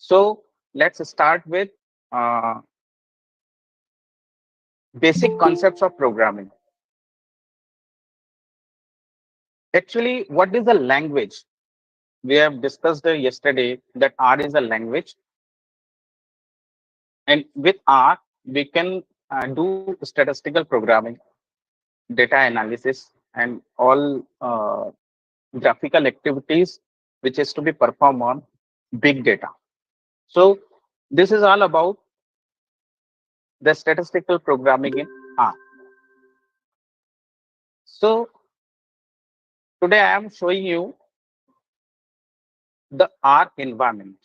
So let's start with uh, basic concepts of programming. Actually, what is a language? We have discussed yesterday that R is a language, and with R, we can do statistical programming, data analysis, and all graphical activities which is to be performed on big data. So this is all about the statistical programming in R. So today I am showing you the R environment.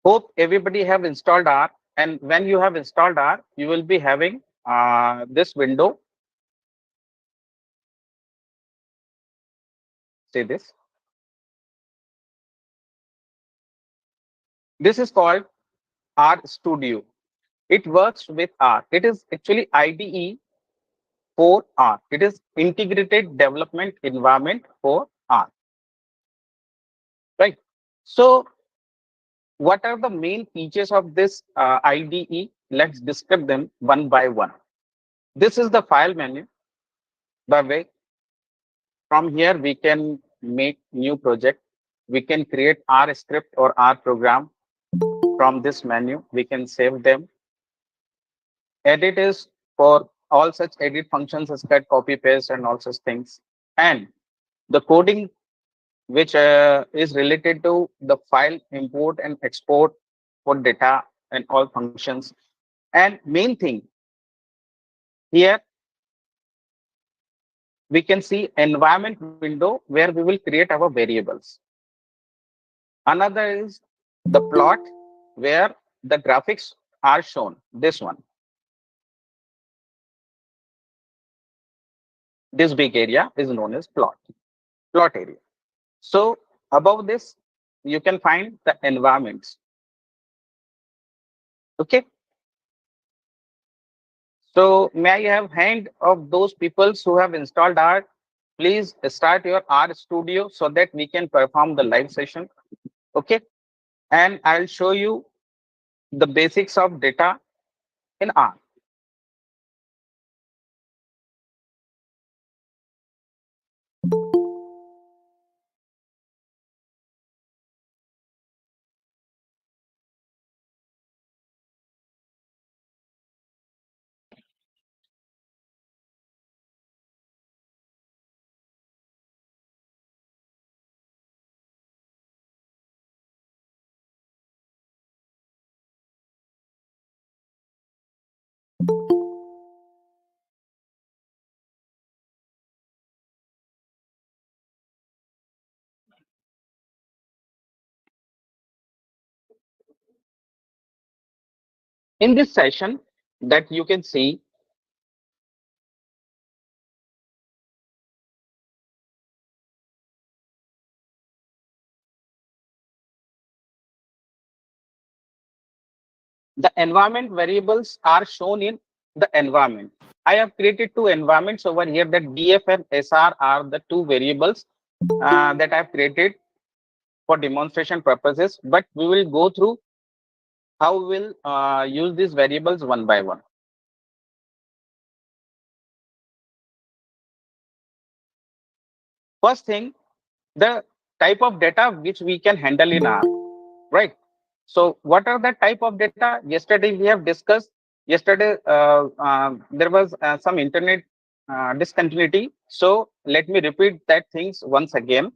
Hope everybody have installed R, and when you have installed R, you will be having this window. Say this. This is called R Studio. It works with R. It is actually IDE for R. It is integrated development environment for R. Right. So what are the main features of this IDE? Let's discuss them one by one. This is the file menu. By the way, from here we can make new project. We can create R script or R program from this menu. We can save them. Edit is for all such edit functions as cut, copy, paste, and all such things. And the coding which is related to the file import and export for data and all functions. And main thing here, we can see environment window where we will create our variables. Another is the plot where the graphics are shown. This one, this big area is known as plot area. So above this, you can find the environments. Okay. So may I have hand of those people who have installed R? Please start your R Studio so that we can perform the live session. Okay. And I'll show you the basics of data in R. In this session that you can see, the environment variables are shown in the environment. I have created two environments over here that DF and SR are the two variables that I have created for demonstration purposes, but we will go through how we will use these variables one by one. First thing, the type of data which we can handle in R, right? So what are the type of data? Yesterday we have discussed. Yesterday there was some internet discontinuity. So let me repeat that things once again.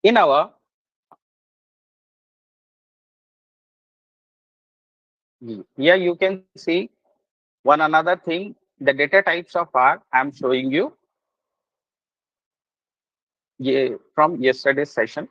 In our here you can see one another thing, the data types of R I'm showing you from yesterday's session.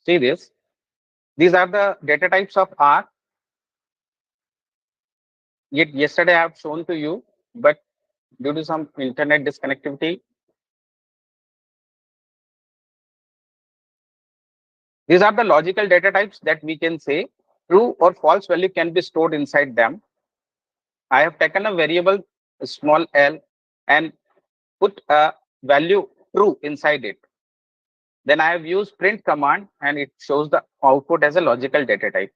See this. These are the data types of R. Yet yesterday I have shown to you, but due to some internet disconnectivity, these are the logical data types that we can say true or false value can be stored inside them. I have taken a variable small l and put a value true inside it. Then I have used print command and it shows the output as a logical data type.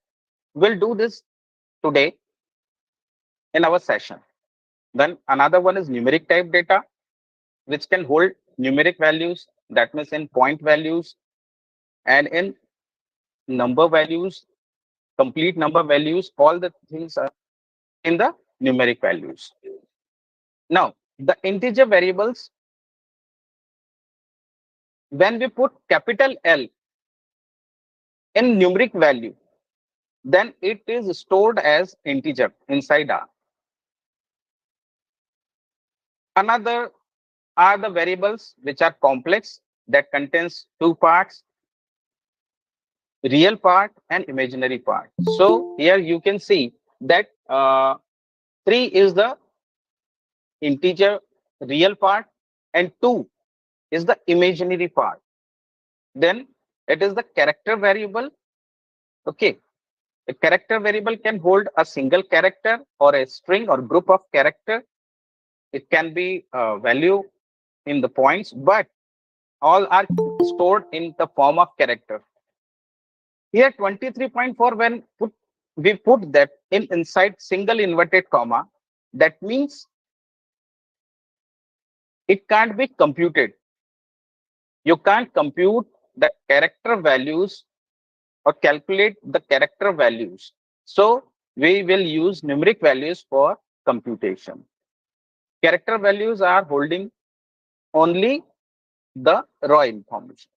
We'll do this today in our session. Then another one is numeric type data, which can hold numeric values, that means in point values and in number values, complete number values, all the things are in the numeric values. Now, the integer variables, when we put capital L in numeric value, then it is stored as integer inside R. Another are the variables which are complex, that contains two parts, real part and imaginary part. So here you can see that 3 is the integer real part and 2 is the imaginary part. Then it is the character variable. Okay, a character variable can hold a single character or a string or group of character. It can be value in the points, but all are stored in the form of character. Here 23.4, when we put that in inside single inverted comma, that means it can't be computed. You can't compute the character values or calculate the character values. So we will use numeric values for computation. Character values are holding only the raw information.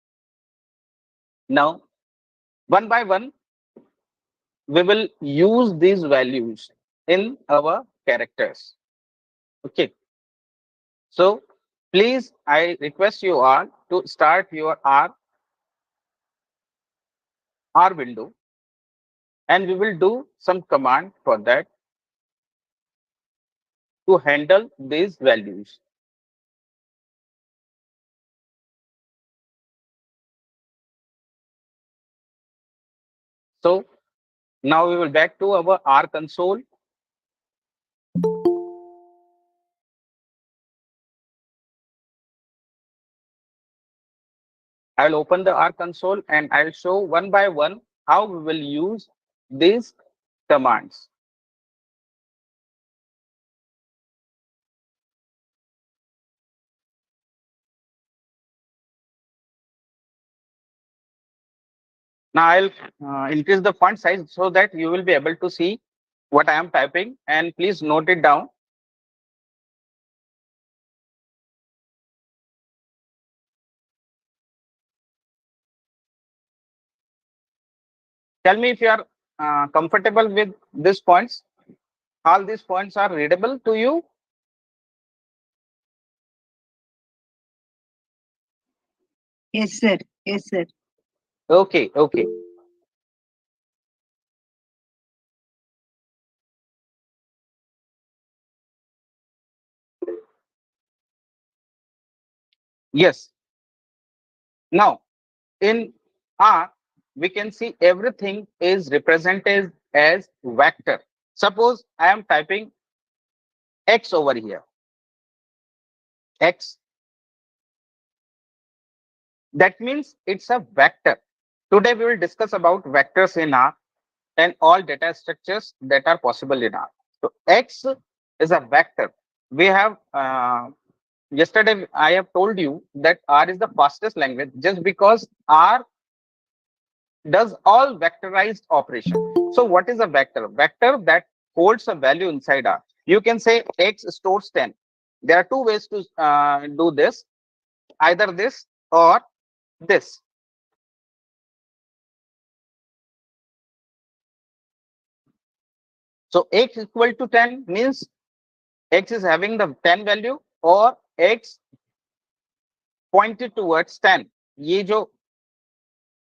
Now, one by one, we will use these values in our characters. Okay. So please, I request you all to start your R window, and we will do some command for that to handle these values. So now we will back to our R console. I will open the R console and I'll show one by one how we will use these commands. Now I'll increase the font size so that you will be able to see what I am typing, and please note it down. Tell me if you are comfortable with these points. All these points are readable to you. Yes, sir. Yes, sir. Okay, okay. Yes. Now, in R, we can see everything is represented as vector. Suppose I am typing X over here. X. That means it's a vector. Today we will discuss about vectors in R and all data structures that are possible in R. So X is a vector. We have yesterday I have told you that R is the fastest language just because R does all vectorized operation. So what is a vector? Vector that holds a value inside R. You can say X stores 10. There are two ways to do this, either this or this. So X equal to 10 means X is having the 10 value or X pointed towards 10. ये जो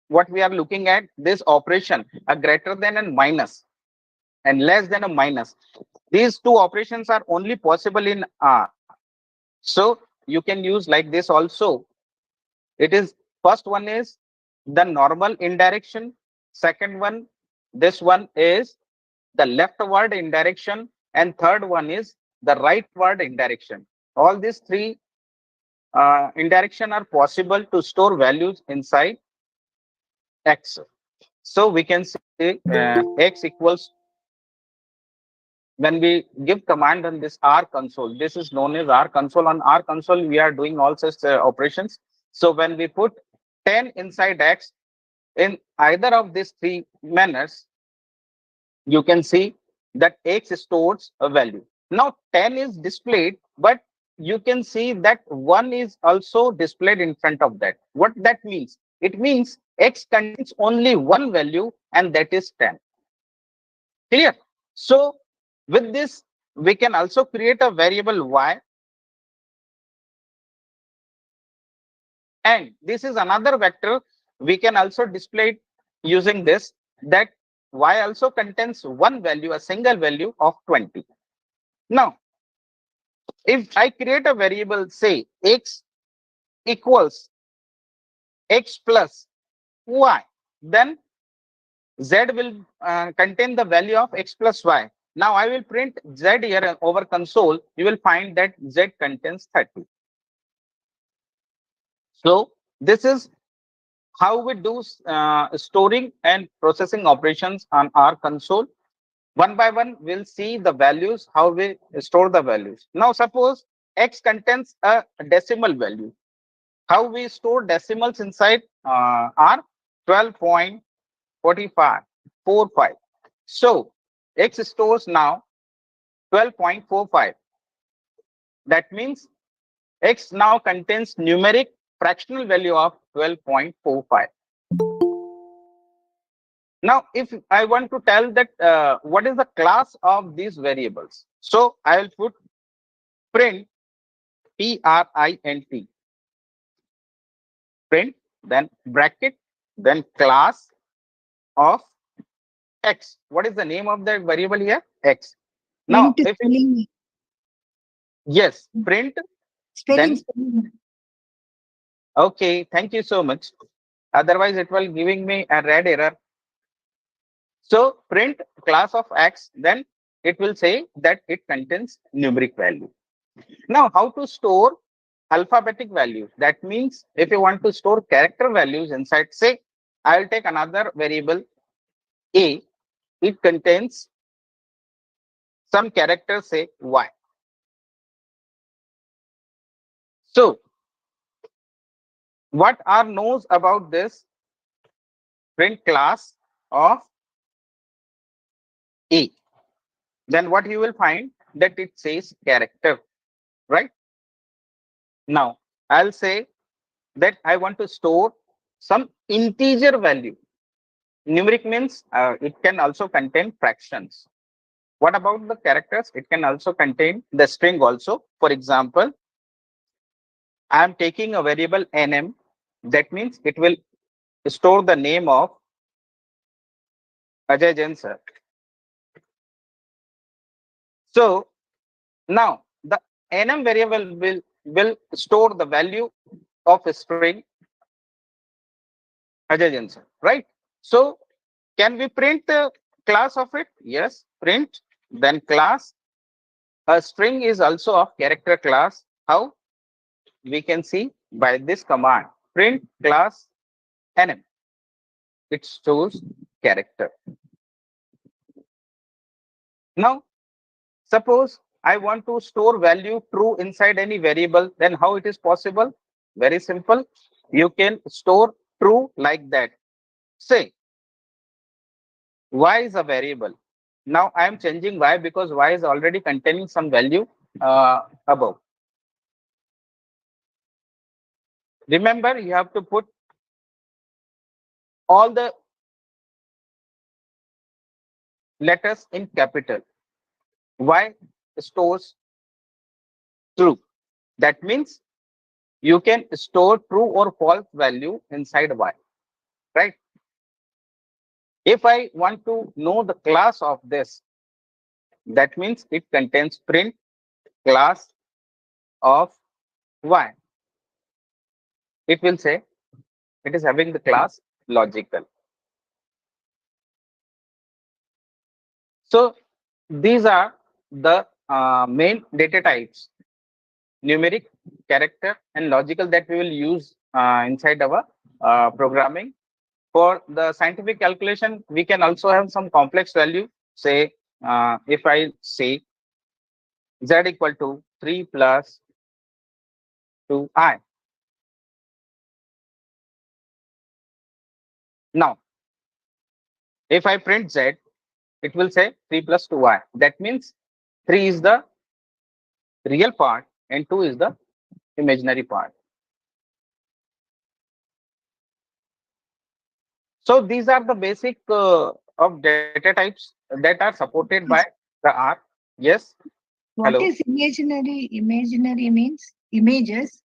what we are looking at, this operation, a greater than and minus and less than a minus. These two operations are only possible in R. So you can use like this also. It is, first one is the normal indirection. Second one, this one is the leftward indirection. And third one is the rightward indirection. All these three indirection are possible to store values inside X. So we can say X equals, when we give command on this R console, this is known as R console. On R console, we are doing all such operations. So when we put 10 inside X in either of these three manners, you can see that X stores a value. Now 10 is displayed, but you can see that 1 is also displayed in front of that. What that means? It means X contains only one value, and that is 10. Clear? So with this, we can also create a variable Y, and this is another vector. We can also display it using this, that Y also contains one value, a single value of 20. Now, if I create a variable, say X equals X plus Y, then Z will contain the value of X plus Y. Now I will print Z here over console. You will find that Z contains 30. So this is how we do storing and processing operations on our console. One by one, we'll see the values, how we store the values. Now suppose X contains a decimal value. How we store decimals inside are 12.4545. So X stores now 12.45. That means X now contains numeric fractional value of 12.45. Now, if I want to tell that what is the class of these variables, so I will put print, print, print, then bracket, then class of X. What is the name of the variable here? X. Now, Print if you, spelling. yes, print, Spelling, then spelling. okay, thank you so much. Otherwise, it will giving me a red error. So print class of X, then it will say that it contains numeric value. Now, how to store alphabetic values? That means if you want to store character values inside, say, I'll take another variable A. It contains some character, say Y. So what R knows about this print class of A? Then what you will find that it says character, right? Now, I'll say that I want to store some integer value. Numeric means it can also contain fractions. What about the characters? It can also contain the string also. For example, I am taking a variable nm. That means it will store the name of Ajay Jain sir. So now the nm variable will store the value of a string Ajay Jain sir, right? So can we print the class of it? Yes, print, then class. A string is also of character class. How? We can see by this command, print class nm. It stores character. Now, suppose I want to store value true inside any variable, then how it is possible? Very simple. You can store true like that. Say, y is a variable. Now I am changing y because y is already containing some value above. Remember, you have to put all the letters in capital. Y stores true. That means you can store true or false value inside y, right? If I want to know the class of this, that means it contains print class of y. It will say it is having the class logical. So these are the main data types: numeric, character, and logical that we will use inside our programming. For the scientific calculation, we can also have some complex value. Say, if I say z equal to 3 plus 2i. Now, if I print z, it will say 3 plus 2i. That means 3 is the real part and 2 is the imaginary part. So these are the basic of data types that are supported by Yes. the R. Yes. What Hello. is imaginary? Imaginary means images.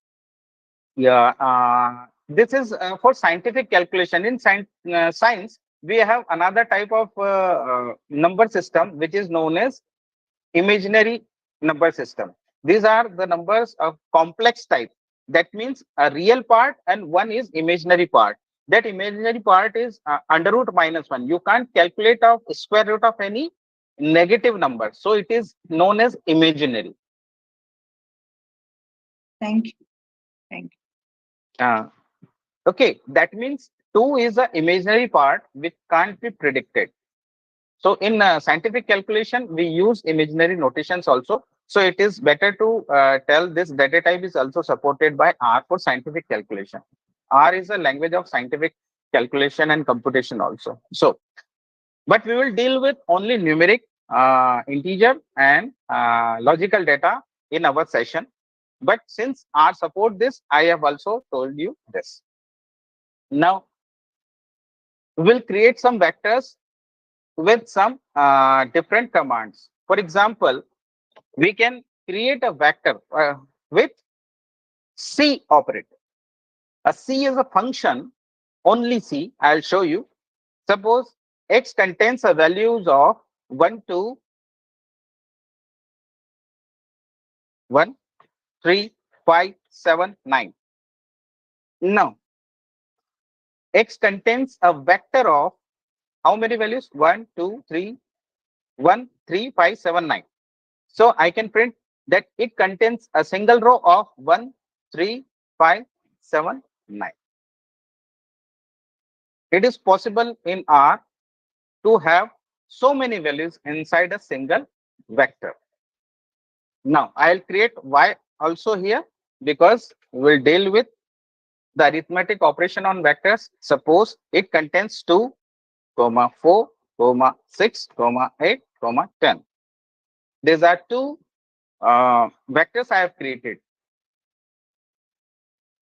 Yeah. This is for scientific calculation. In science, we have another type of number system which is known as imaginary number system. These are the numbers of complex type. That means a real part and one is imaginary part. That imaginary part is under root minus one. You can't calculate of square root of any negative number. So it is known as imaginary. Thank you. Thank Uh, okay, that means 2 is a imaginary part which can't be predicted. So in scientific calculation, we use imaginary notations also. So it is better to tell this data type is also supported by R for scientific calculation. R is a language of scientific calculation and computation also. So, but we will deal with only numeric, integer, and logical data in our session. But since R support this, I have also told you this. Now, we will create some vectors with some different commands. For example, we can create a vector with C operator. A C is a function, only C. I'll show you. Suppose X contains a values of 1, 2, 1, 3, 5, 7, 9. Now, X contains a vector of how many values? 1, 2, 3, 1, 3, 5, 7, 9. So I can print that it contains a single row of 1, 3, 5, 7, 9. It is possible in R to have so many values inside a single vector. Now I'll create Y also here because we'll deal with the arithmetic operation on vectors. Suppose it contains 2, 4, 6, 8, 10. These are two vectors I have created.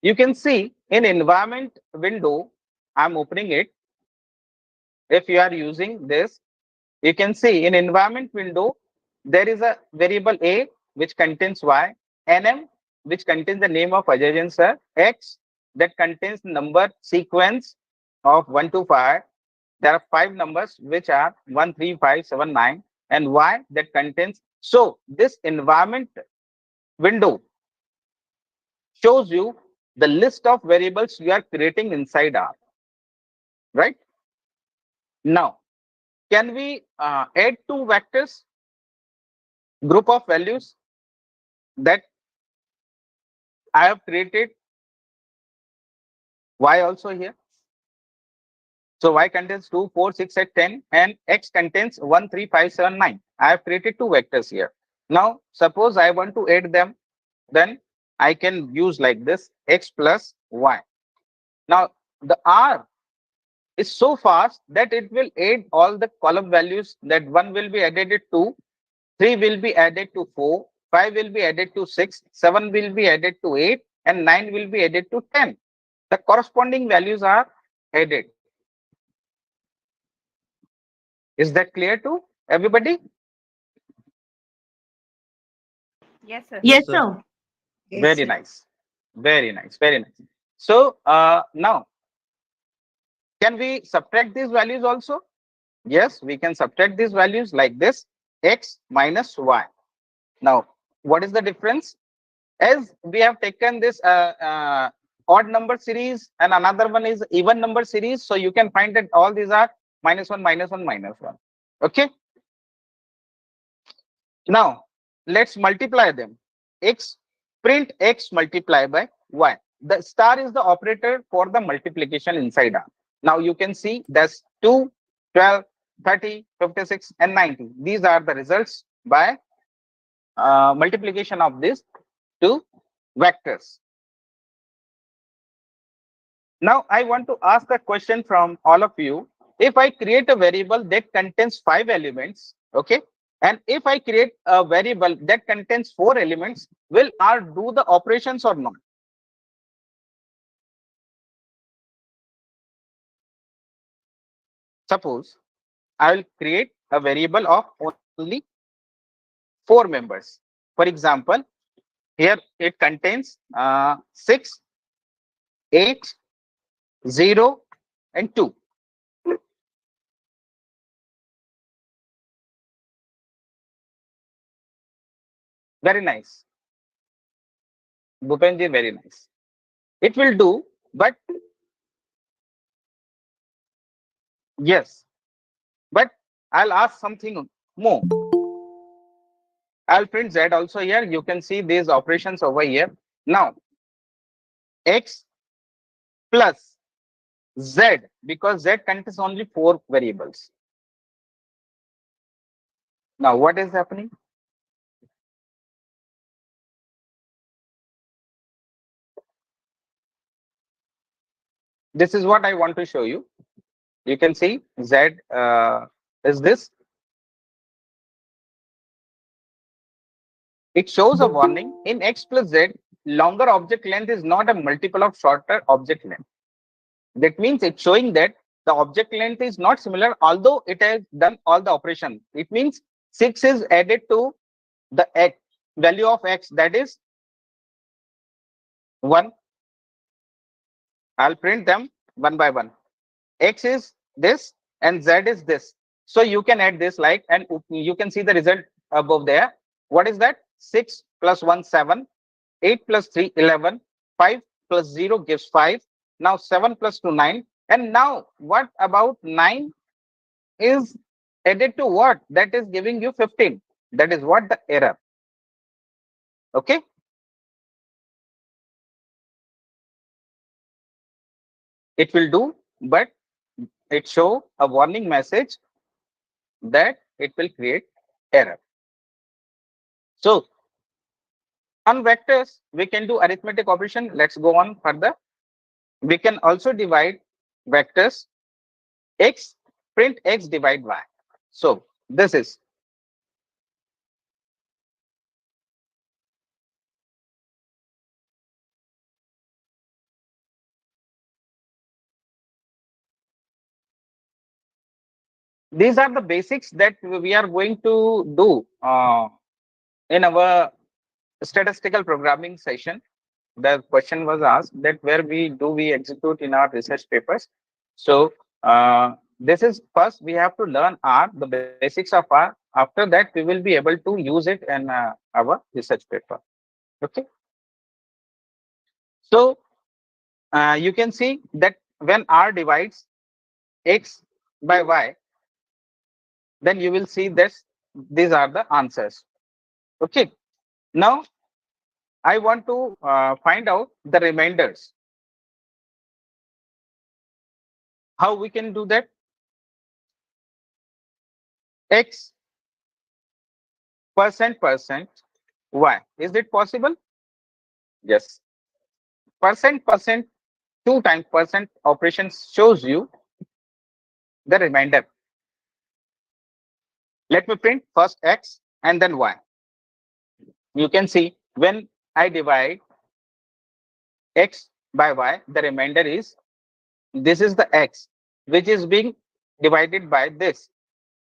You can see in environment window, I'm opening it. If you are using this, you can see in environment window, there is a variable A which contains Y, NM which contains the name of Ajay Jain sir, X that contains number sequence of 1 to 5. There are 5 numbers which are 1, 3, 5, 7, 9, and Y that contains. So this environment window shows you the list of variables you are creating inside R, right? Now, can we add two vectors, group of values that I have created Y also here? So Y contains 2, 4, 6, 8, 10, and X contains 1, 3, 5, 7, 9. I have created two vectors here. Now, suppose I want to add them, then I can use like this X plus Y. Now, the R is so fast that it will add all the column values that 1 will be added to 2, 3 will be added to 4, 5 will be added to 6, 7 will be added to 8, and 9 will be added to 10. The corresponding values are added. Is that clear to everybody? Yes, sir. Yes, Yes, sir. sir. you. Yes, Very sir. nice. Very nice. Very nice. So now, can we subtract these values also? Yes, we can subtract these values like this, x minus y. Now, what is the difference? As we have taken this odd number series and another one is even number series, so you can find that all these are minus 1, minus 1, minus 1. Okay. Now, let's multiply them. X, print x multiply by y. The star is the operator for the multiplication inside R. Now, you can see that's 2, 12, 30, 56, and 90. These are the results by multiplication of these two vectors. Now, I want to ask a question from all of you. If I create a variable that contains 5 elements, okay, and if I create a variable that contains 4 elements, will R do the operations or not? Suppose I will create a variable of only 4 members. For example, here it contains 6, 8, 0, and 2. Very nice. Bhupenji, very nice. It will do, but yes, but I'll ask something more. I'll print Z also here. You can see these operations over here. Now, X plus Z, because Z contains only 4 variables. Now, what is happening? This is what I want to show you. You can see Z is this. It shows a warning in X plus Z. Longer object length is not a multiple of shorter object length. That means it's showing that the object length is not similar, although it has done all the operation. It means 6 is added to the x value of x, that is 1. I'll print them one by one. X is this and Z is this. So you can add this like, and you can see the result above there. What is that? 6 plus 1, 7. 8 plus 3, 11. 5 plus 0 gives 5. Now 7 plus 2, 9. And now what about 9 is added to what? That is giving you 15. That is what the error. Okay. It will do, but it show a warning message that it will create error. So on vectors, we can do arithmetic operation. Let's go on further. We can also divide vectors. X, print x divide y. So this is, these are the basics that we are going to do in our statistical programming session. The question was asked that where we execute in our research papers. So this is first we have to learn R, the basics of R. After that, we will be able to use it in our research paper. Okay. So you can see that when R divides x by y, then you will see this. These are the answers. Okay. Now I want to find out the remainders. How we can do that? X percent y. Is it possible? Yes. Percent 2 times percent operation shows you the remainder. Let me print first x and then y. You can see when I divide x by y, the remainder is, this is the x which is being divided by this.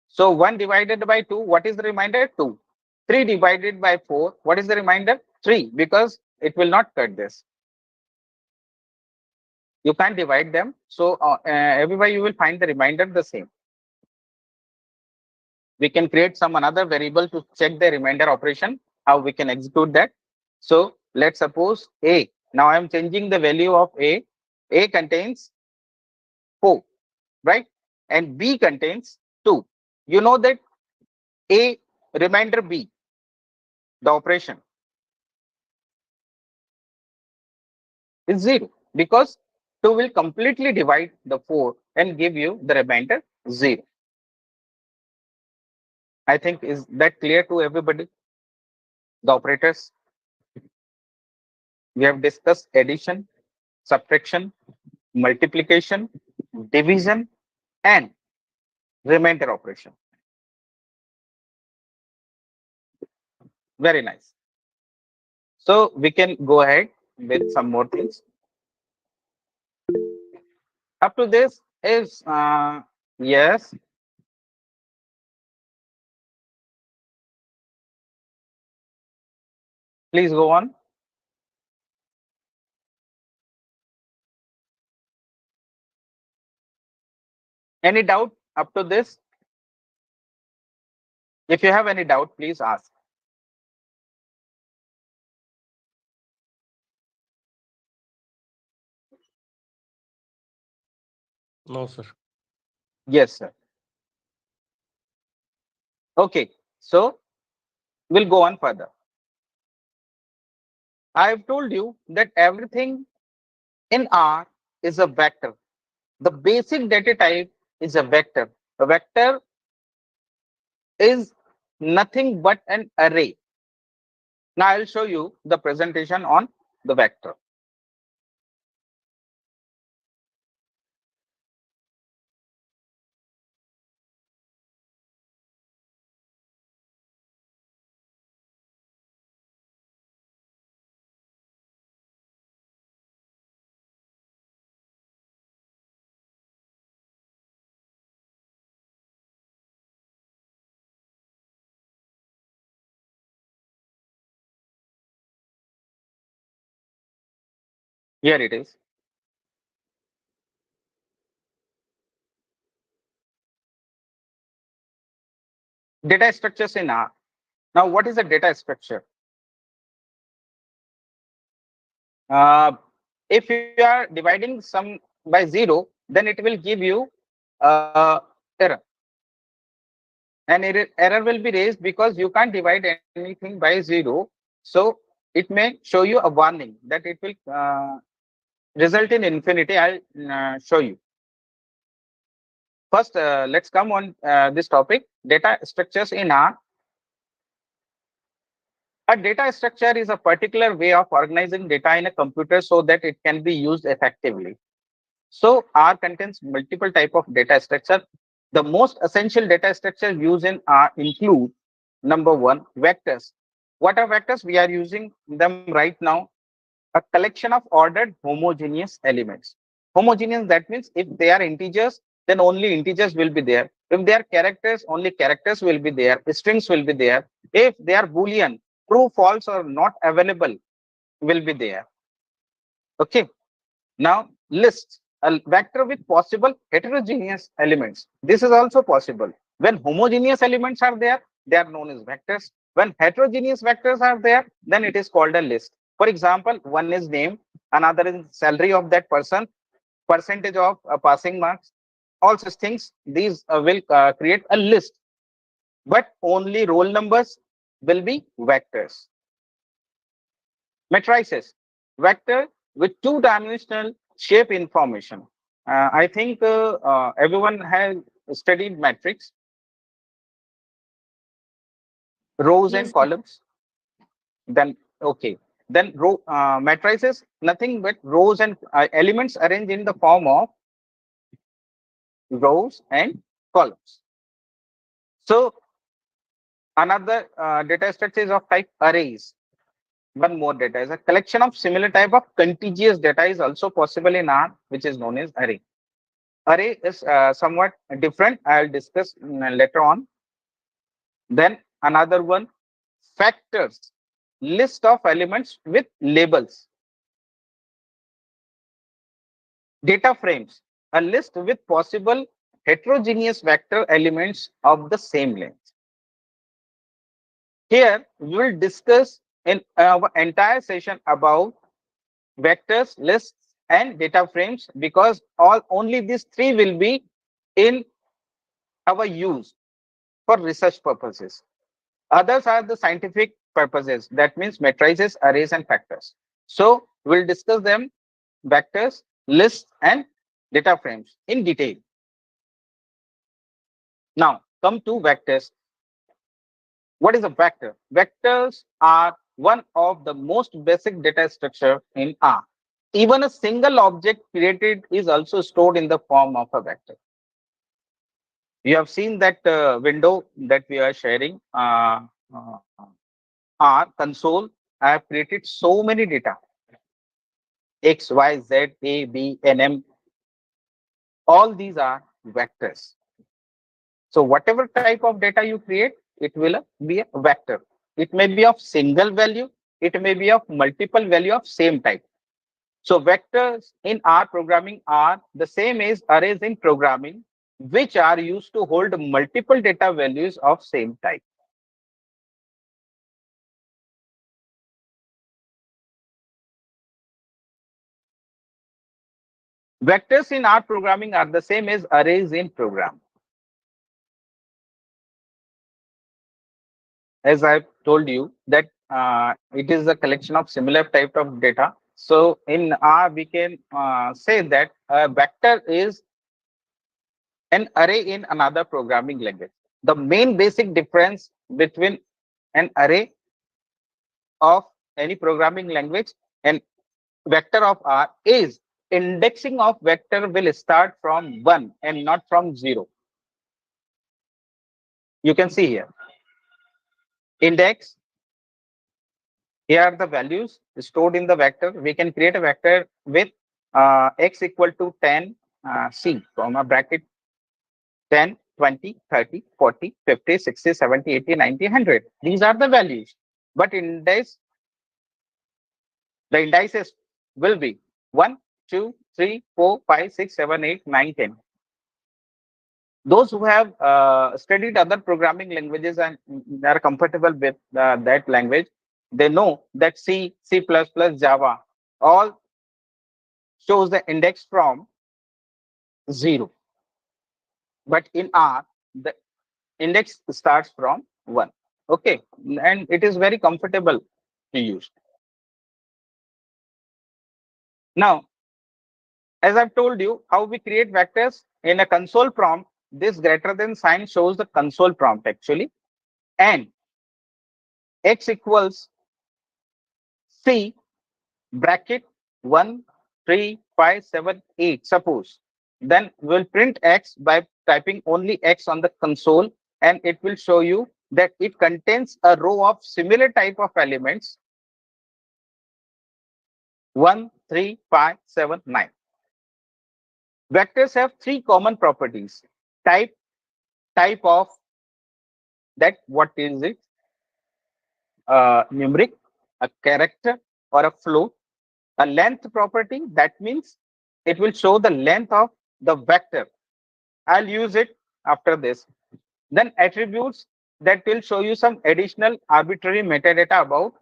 So 1 divided by 2, what is the remainder? 2. 3 divided by 4, what is the remainder? 3, because it will not cut this. You can't divide them. So everywhere you will find the remainder the same. We can create some another variable to check the remainder operation, how we can execute that. So let's suppose A. Now I am changing the value of A. A contains 4, right? And B contains 2. You know that A remainder B, the operation is 0 because 2 will completely divide the 4 and give you the remainder 0. I think is that clear to everybody? The operators we have discussed: addition, subtraction, multiplication, division, and remainder operation. Very nice. So we can go ahead with some more things. Up to this is yes. Please go on. Any doubt up to this? If you have any doubt, please ask. No, sir. Yes, sir. Okay. So we'll go on further. I've told you that everything in R is a vector. The basic data type is a vector. A vector is nothing but an array. Now I'll show you the presentation on the vector. Here it is. Data structures in R. Now, what is a data structure? Uh, if you are dividing some by 0, then it will give you error. An error will be raised because you can't divide anything by 0. So it may show you a warning that it will result in infinity. I'll show you. First, let's come on this topic, data structures in R. A data structure is a particular way of organizing data in a computer so that it can be used effectively. So R contains multiple type of data structure. The most essential data structure used in R include: number one, vectors. What are vectors? We are using them right now. A collection of ordered homogeneous elements. Homogeneous, that means if they are integers, then only integers will be there. If they are characters, only characters will be there. Strings will be there. If they are Boolean, true, false, or not available will be there. Okay. Now, list a vector with possible heterogeneous elements. This is also possible. When homogeneous elements are there, they are known as vectors. When heterogeneous vectors are there, then it is called a list. For example, one is name, another is salary of that person, percentage of passing marks, all such things. These will create a list, but only roll numbers will be vectors. Matrices, vector with two-dimensional shape information. I think everyone has studied matrix, rows and Yes, sir. columns. Then okay, then row matrices nothing but rows and elements arranged in the form of rows and columns. So another data structure is of type arrays. One more data is a collection of similar type of contiguous data is also possible in R, which is known as array. Array is somewhat different. I'll discuss later on. Then another one, factors, list of elements with labels. Data frames, a list with possible heterogeneous vector elements of the same length. Here we will discuss in our entire session about vectors, lists, and data frames, because all only these three will be in our use for research purposes. Others are the scientific purposes, that means matrices, arrays, and factors. So we'll discuss them, vectors, lists, and data frames in detail. Now come to vectors. What is a vector? Vectors are one of the most basic data structure in R. Even a single object created is also stored in the form of a vector. You have seen that window that we are sharing, uh, R console. I have created so many data, X, Y, Z, A, B, N, M. All these are vectors. So whatever type of data you create, it will be a vector. It may be of single value. It may be of multiple value of same type. So vectors in R programming are the same as arrays in programming, which are used to hold multiple data values of same type. Vectors in R programming are the same as arrays in program. As I've told you that it is a collection of similar type of data. So in R, we can say that a vector is an array in another programming language. The main basic difference between an array of any programming language and vector of R is indexing of vector will start from 1 and not from 0. You can see here index. Here are the values stored in the vector. We can create a vector with x equal to 10 c from a bracket 10, 20, 30, 40, 50, 60, 70, 80, 90, 100. These are the values. But the indices will be 1, 2, 3, 4, 5, 6, 7, 8, 9, 10. Those who have studied other programming languages and are comfortable with that language, they know that C, C++, Java, all shows the index from 0. But in R, the index starts from 1. Okay. And it is very comfortable to use. Now, as I've told you, how we create vectors in a console prompt, this greater than sign shows the console prompt actually. And x equals C bracket 1, 3, 5, 7, 8, suppose. Then we'll print x by typing only x on the console, and it will show you that it contains a row of similar type of elements 1, 3, 5, 7, 9. Vectors have three common properties: type, type of, that what is it, numeric, a character, or a float. A length property, that means it will show the length of the vector. I'll use it after this. Then attributes, that will show you some additional arbitrary metadata about,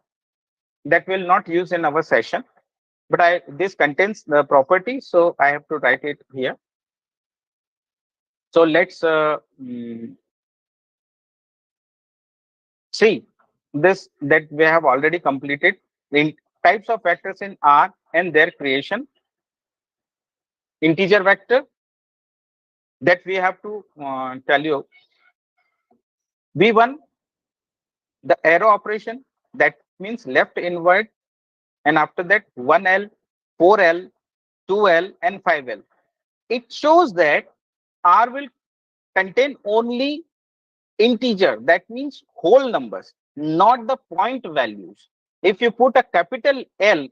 that will not use in our session. But this contains the property, so I have to write it here. So let's see this that we have already completed in types of vectors in R and their creation. Integer vector, that we have to tell you V1, the arrow operation, that means left inward, and after that 1L, 4L, 2L, and 5L. It shows that R will contain only integer, that means whole numbers, not the point values. If you put a capital L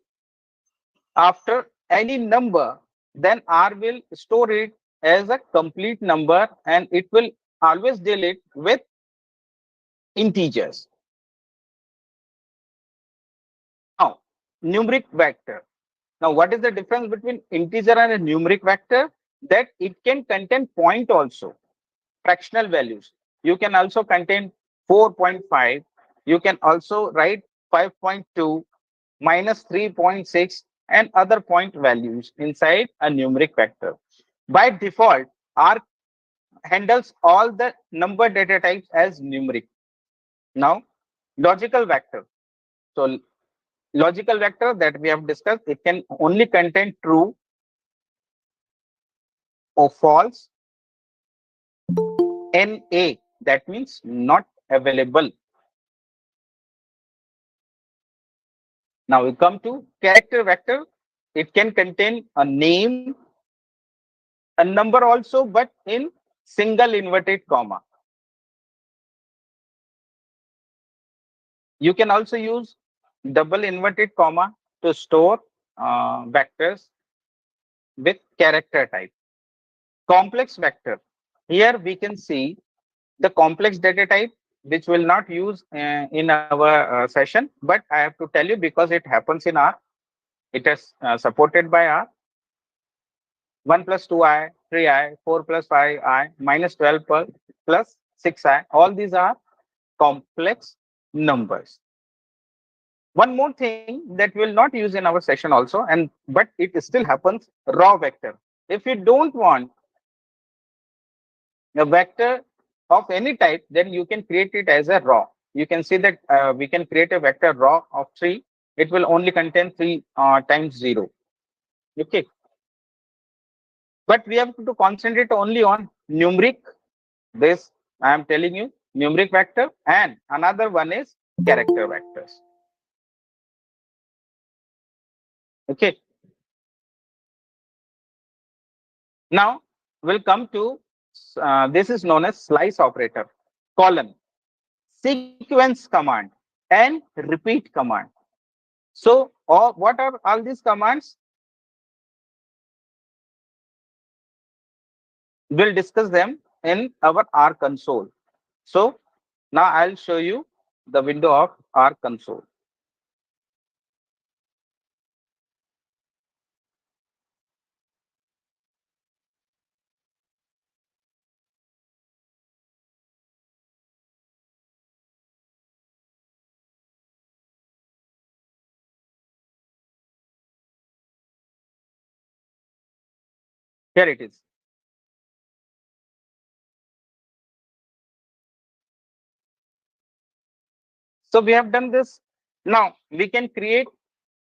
after any number, then R will store it as a complete number, and it will always deal it with integers. Now, numeric vector. Now, what is the difference between integer and a numeric vector? That it can contain point also, fractional values. You can also contain 4.5, You can also write 5.2 minus 3.6 and other point values inside a numeric vector. By default, R handles all the number data types as numeric. Now, logical vector. So, logical vector that we have discussed, it can only contain true or false NA. That means not available. Now we come to character vector. It can contain a name, a number also, but in single inverted comma. You can also use double inverted comma to store vectors with character type. Complex vector. Here we can see the complex data type, which will not use in our session, but I have to tell you because it happens in R. It is supported by R. 1 plus 2i, 3i, 4 plus 5i, minus 12 plus 6i. All these are complex numbers. One more thing that we'll not use in our session also, and but it still happens, raw vector. If you don't want a vector of any type, then you can create it as a raw. You can see that we can create a vector raw of 3. It will only contain 3 times 0. Okay. But we have to concentrate only on numeric. This I am telling you, numeric vector, and another one is character vectors. Okay. Now we'll come to this is known as slice operator, colon, sequence command, and repeat command. So, what are all these commands? We'll discuss them in our R console. So, now I'll show you the window of R console. Here it is. So, we have done this. Now, we can create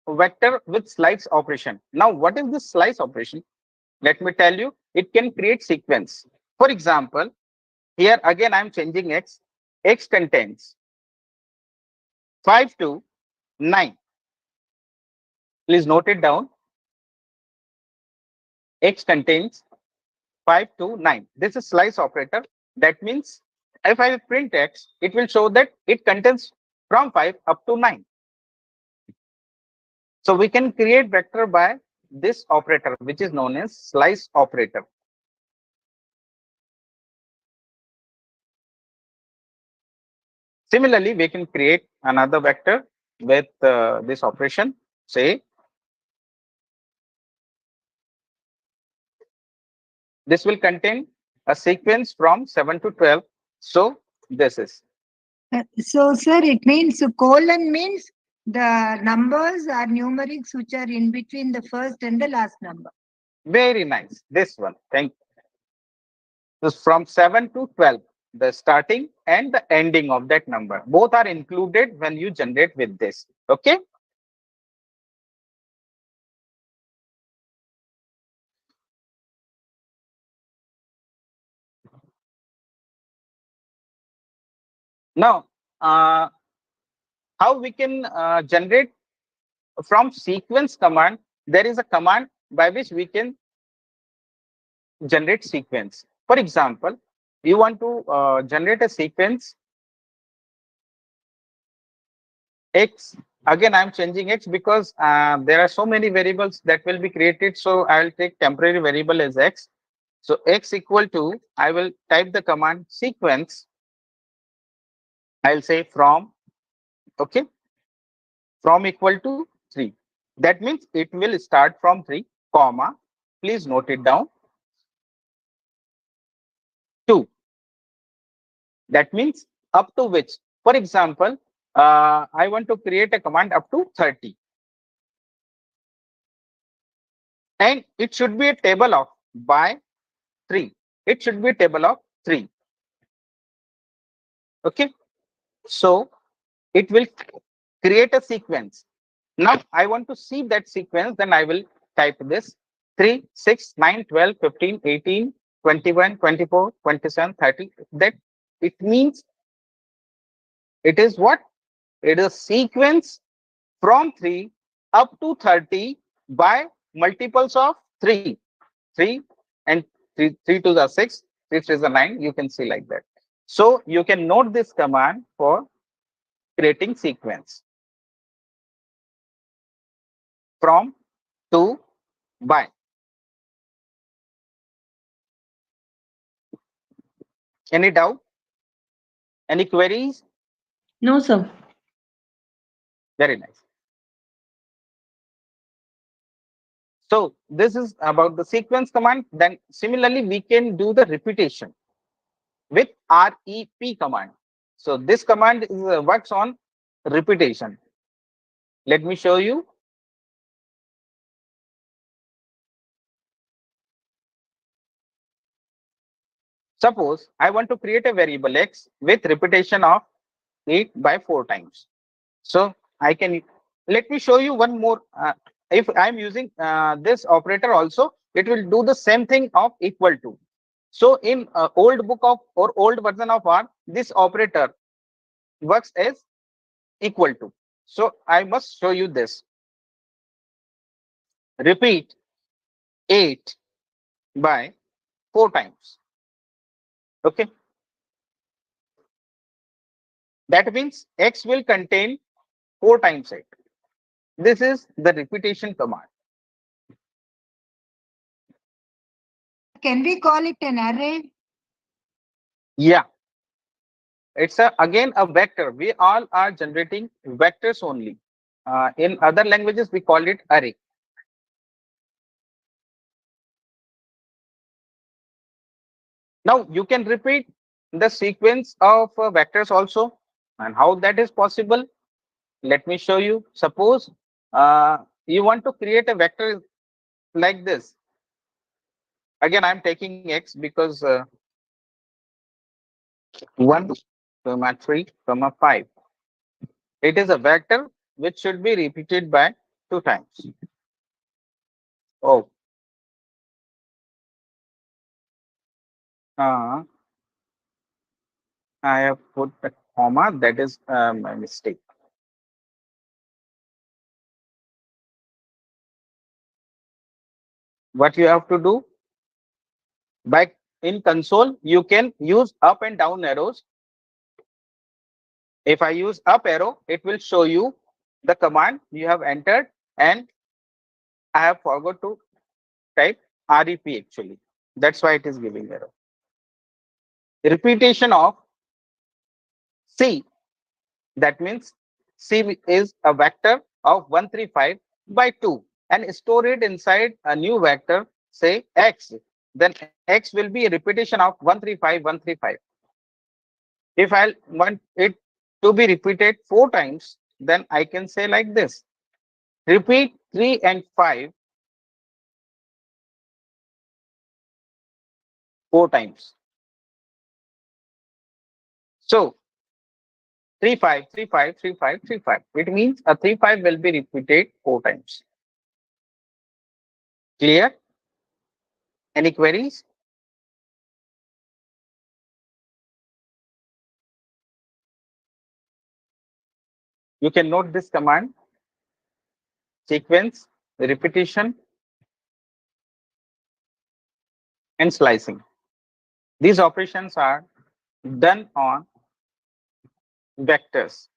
a vector with slice operation. Now, what is this slice operation? Let me tell you, it can create sequence. For example, here again I'm changing x. X contains 5 to 9. Please note it down. X contains 5 to 9. This is slice operator. That means if I print x, it will show that it contains from 5 up to 9. So we can create vector by this operator, which is known as slice operator. Similarly, we can create another vector with this operation. Say this will contain a sequence from 7 to 12. So this is So, sir, it means colon means the numbers are numerics which are in between the first and the last number. very nice. This one. Thank you. So from 7 to 12, the starting and the ending of that number. Both are included when you generate with this. Okay. Now, how we can generate from sequence command? There is a command by which we can generate sequence. For example, you want to generate a sequence x. Again, I'm changing x because there are so many variables that will be created. So I will take temporary variable as x. So x equal to, I will type the command sequence. I'll say from, okay, from equal to 3. That means it will start from 3, comma, please note it down, 2. That means up to which, for example, I want to create a command up to 30. And it should be a table of by 3. It should be a table of 3. Okay. So it will create a sequence. Now I want to see that sequence, then I will type this 3, 6, 9, 12, 15, 18, 21, 24, 27, 30. That it means it is what? It is sequence from 3 up to 30 by multiples of 3. 3 and 3 to the 6, 3 to the 9, you can see like that. So you can note this command for creating sequence from to by. Any doubt? Any queries? No, sir. Very nice. So this is about the sequence command. Then similarly, we can do the repetition with REP command. So this command is, works on repetition. Let me show you. Suppose I want to create a variable x with repetition of 8 by 4 times. So I can, let me show you one more. If I'm using this operator also, it will do the same thing of equal to. So in old book of or old version of R, this operator works as equal to. So I must show you this. Repeat 8 by 4 times. Okay. That means x will contain 4 times 8. This is the repetition command. Can we call it an array? Yeah. It's again a vector. We all are generating vectors only. In other languages, we call it array. Now you can repeat the sequence of vectors also, and how that is possible. Let me show you. Suppose you want to create a vector like this. Again, I'm taking x because 1, 3, 5. It is a vector which should be repeated by 2 times. Oh, uh, I have put a comma. That is my mistake. What you have to do, by in console, you can use up and down arrows. If I use up arrow, it will show you the command you have entered, and I have forgot to type REP actually. That's why it is giving error. Repetition of C. That means C is a vector of 135 by 2 and store it inside a new vector, say X. Then X will be a repetition of 135, 135. If I want it to be repeated 4 times, then I can say like this. Repeat 3 and 5 4 times. So 3 5 3 5 3 5 3 5. It means a 3 5 will be repeated 4 times. Clear? Any queries? You can note this command: sequence, repetition, and slicing. These operations are done on vectors.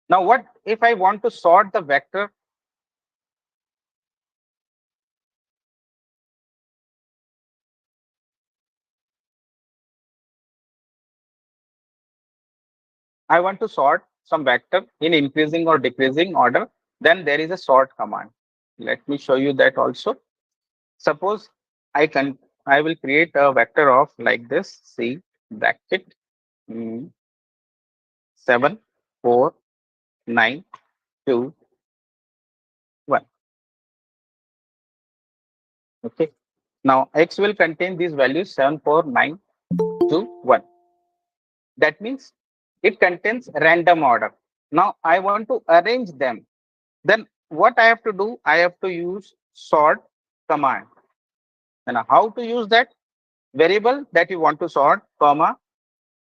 Now, what if I want to sort the vector? I want to sort some vector in increasing or decreasing order. Then there is a sort command. Let me show you that also. Suppose I can I will create a vector of like this C bracket mm, 7 4 9 2 1. Okay. Now X will contain these values 7 4 9 2 1. That means it contains random order. Now I want to arrange them. Then what I have to do? I have to use sort command. And how to use that? Variable that you want to sort, comma,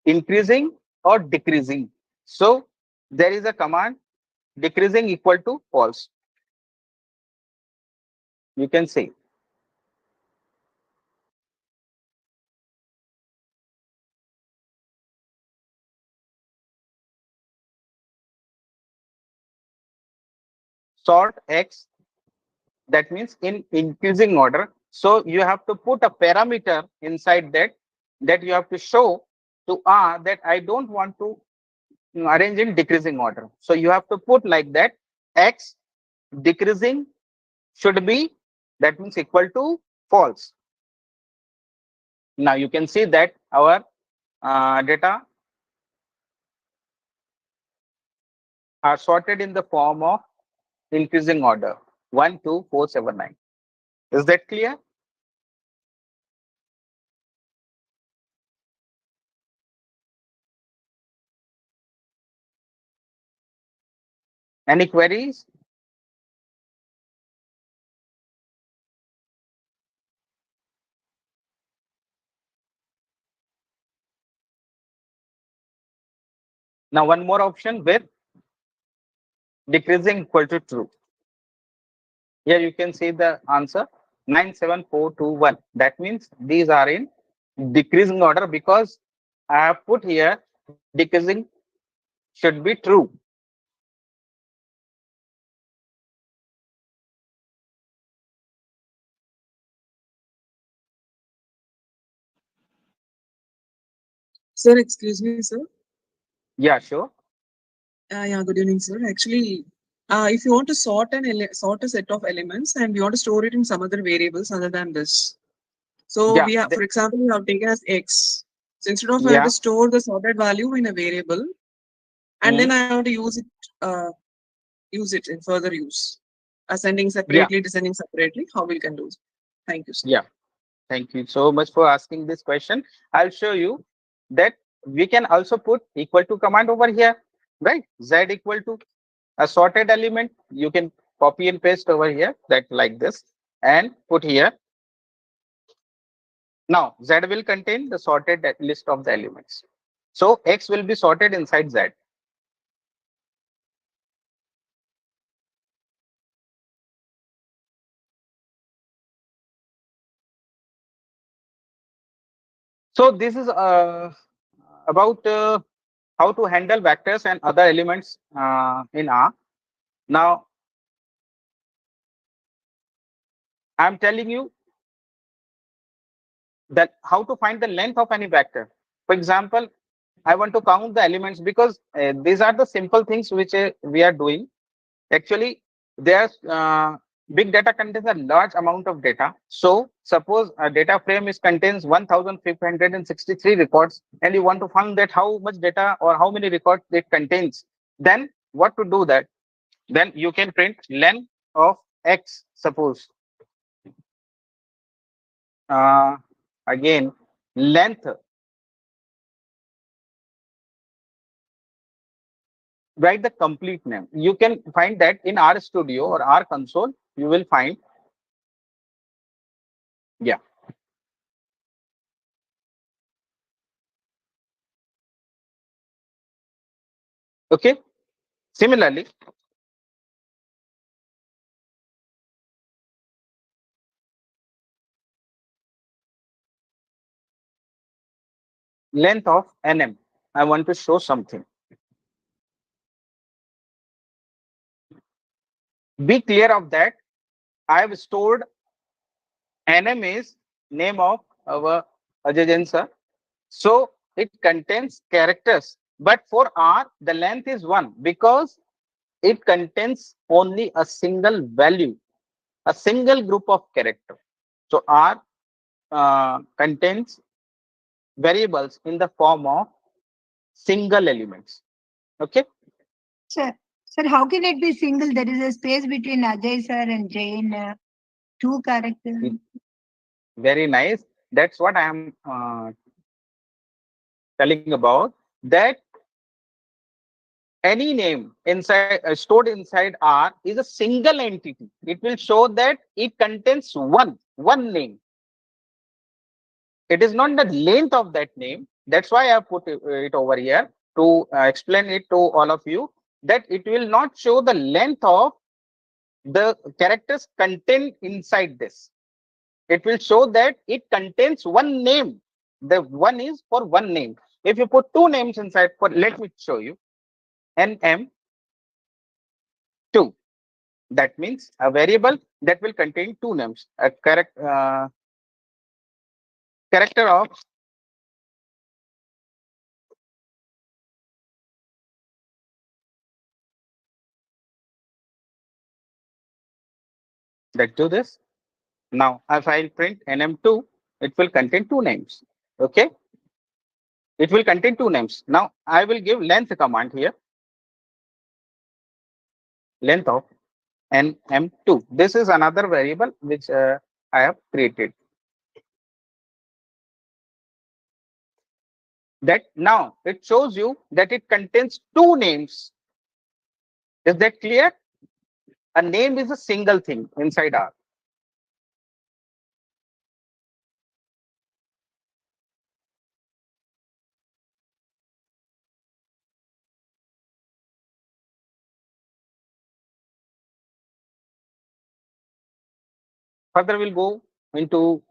increasing or decreasing. So there is a command decreasing equal to false. You can say sort X, that means in increasing order. So you have to put a parameter inside that you have to show to R that I don't want to arrange in decreasing order. So you have to put like that X decreasing should be, that means equal to false. Now you can see that our data are sorted in the form of increasing order 1 2 4 7 9. Is that clear? Any queries? Now one more option with decreasing equal to true. Here you can see the answer 97421. That means these are in decreasing order because I have put here decreasing should be true. Sir, excuse me, sir. Yeah, sure. Yeah, good evening, sir. Actually, if you want to sort a set of elements and you want to store it in some other variables other than this, so Yeah, we have, for example, we have taken as x. So instead of I have yeah. to store the sorted value in a variable, and then Mm, I have to use it in further use, ascending yeah, separately, descending separately. How we can do it? Thank you, sir. yeah. Thank you so much for asking this question. I'll show you that we can also put equal to command over here, right? Z equal to a sorted element. You can copy and paste over here that like this and put here. Now Z will contain the sorted list of the elements. So X will be sorted inside Z. So this is about how to handle vectors and other elements in R. Now I'm telling you that how to find the length of any vector. For example, I want to count the elements because these are the simple things which we are doing. Actually, there's big data contains a large amount of data. So suppose a data frame is contains 1563 records and you want to find that how much data or how many records it contains. Then what to do that? Then you can print length of X, suppose. Uh, Again, length, write the complete name. You can find that in R Studio or R console, you will find, yeah, okay. Similarly, length of NM. I want to show something. Be clear of that. I have stored NM is name of our Ajay sir. So it contains characters. But for R, the length is 1 because it contains only a single value, a single group of character. So R contains variables in the form of single elements. Okay. Sir, sir, how can it be single? There is a space between Ajay sir and Jane. Two characters. Mm, very nice. That's what I am telling about. That any name inside stored inside R is a single entity. It will show that it contains one name. It is not the length of that name. That's why I put it over here to explain it to all of you, that it will not show the length of the characters contained inside this. It will show that it contains one name. The one is for one name. If you put two names inside, for let me show you, nm2, that means a variable that will contain two names, a character of, let's do this. Now, if I print nm2, it will contain two names. Okay, it will contain two names. Now, I will give length command here, length of nm2. This is another variable which I have created. That now it shows you that it contains two names. Is that clear? A name is a single thing inside R. Further, we'll go into